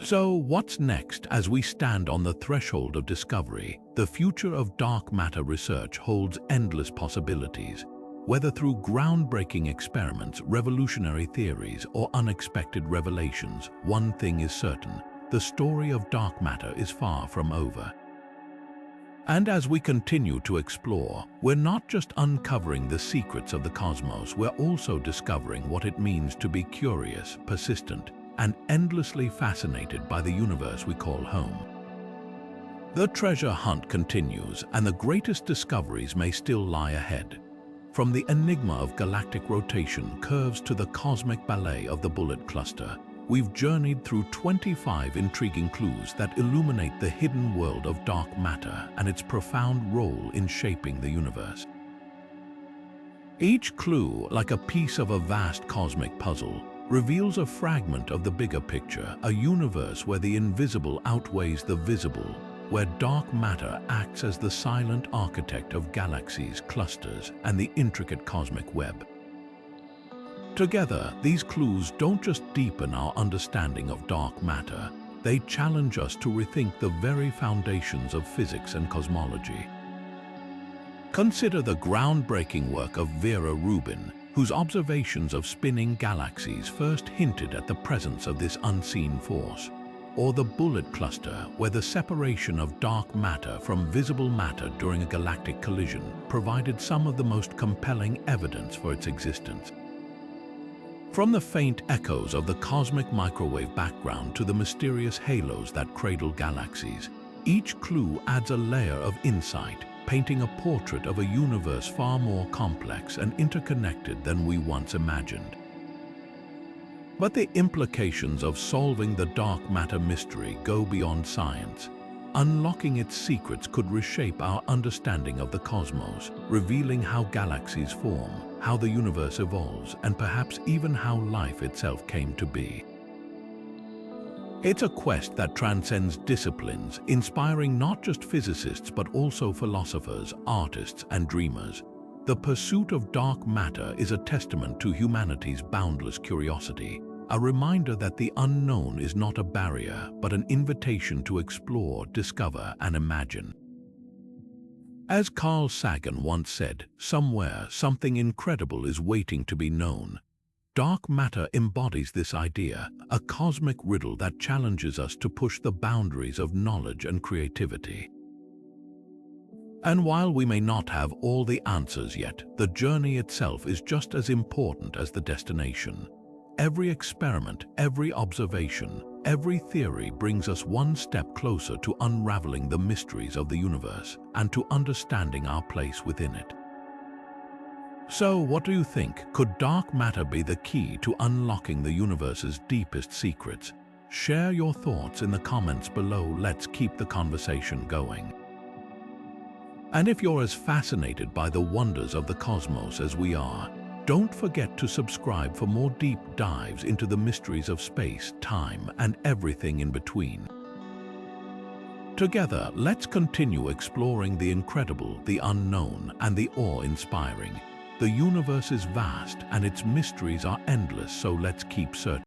So, what's next as we stand on the threshold of discovery? The future of dark matter research holds endless possibilities. Whether through groundbreaking experiments, revolutionary theories, or unexpected revelations, one thing is certain: the story of dark matter is far from over. And as we continue to explore, we're not just uncovering the secrets of the cosmos, we're also discovering what it means to be curious, persistent, and endlessly fascinated by the universe we call home. The treasure hunt continues, and the greatest discoveries may still lie ahead. From the enigma of galactic rotation curves to the cosmic ballet of the bullet cluster, we've journeyed through 25 intriguing clues that illuminate the hidden world of dark matter and its profound role in shaping the universe. Each clue, like a piece of a vast cosmic puzzle, reveals a fragment of the bigger picture, a universe where the invisible outweighs the visible, where dark matter acts as the silent architect of galaxies, clusters, and the intricate cosmic web. Together, these clues don't just deepen our understanding of dark matter, they challenge us to rethink the very foundations of physics and cosmology. Consider the groundbreaking work of Vera Rubin, whose observations of spinning galaxies first hinted at the presence of this unseen force. Or the bullet cluster, where the separation of dark matter from visible matter during a galactic collision provided some of the most compelling evidence for its existence. From the faint echoes of the cosmic microwave background to the mysterious halos that cradle galaxies, each clue adds a layer of insight, painting a portrait of a universe far more complex and interconnected than we once imagined. But the implications of solving the dark matter mystery go beyond science. Unlocking its secrets could reshape our understanding of the cosmos, revealing how galaxies form, how the universe evolves, and perhaps even how life itself came to be. It's a quest that transcends disciplines, inspiring not just physicists but also philosophers, artists, and dreamers. The pursuit of dark matter is a testament to humanity's boundless curiosity, a reminder that the unknown is not a barrier, but an invitation to explore, discover, and imagine. As Carl Sagan once said, somewhere something incredible is waiting to be known. Dark matter embodies this idea, a cosmic riddle that challenges us to push the boundaries of knowledge and creativity. And while we may not have all the answers yet, the journey itself is just as important as the destination. Every experiment, every observation, every theory brings us one step closer to unraveling the mysteries of the universe and to understanding our place within it. So, what do you think? Could dark matter be the key to unlocking the universe's deepest secrets? Share your thoughts in the comments below. Let's keep the conversation going. And if you're as fascinated by the wonders of the cosmos as we are, don't forget to subscribe for more deep dives into the mysteries of space, time, and everything in between. Together, let's continue exploring the incredible, the unknown, and the awe-inspiring. The universe is vast and its mysteries are endless, so let's keep searching.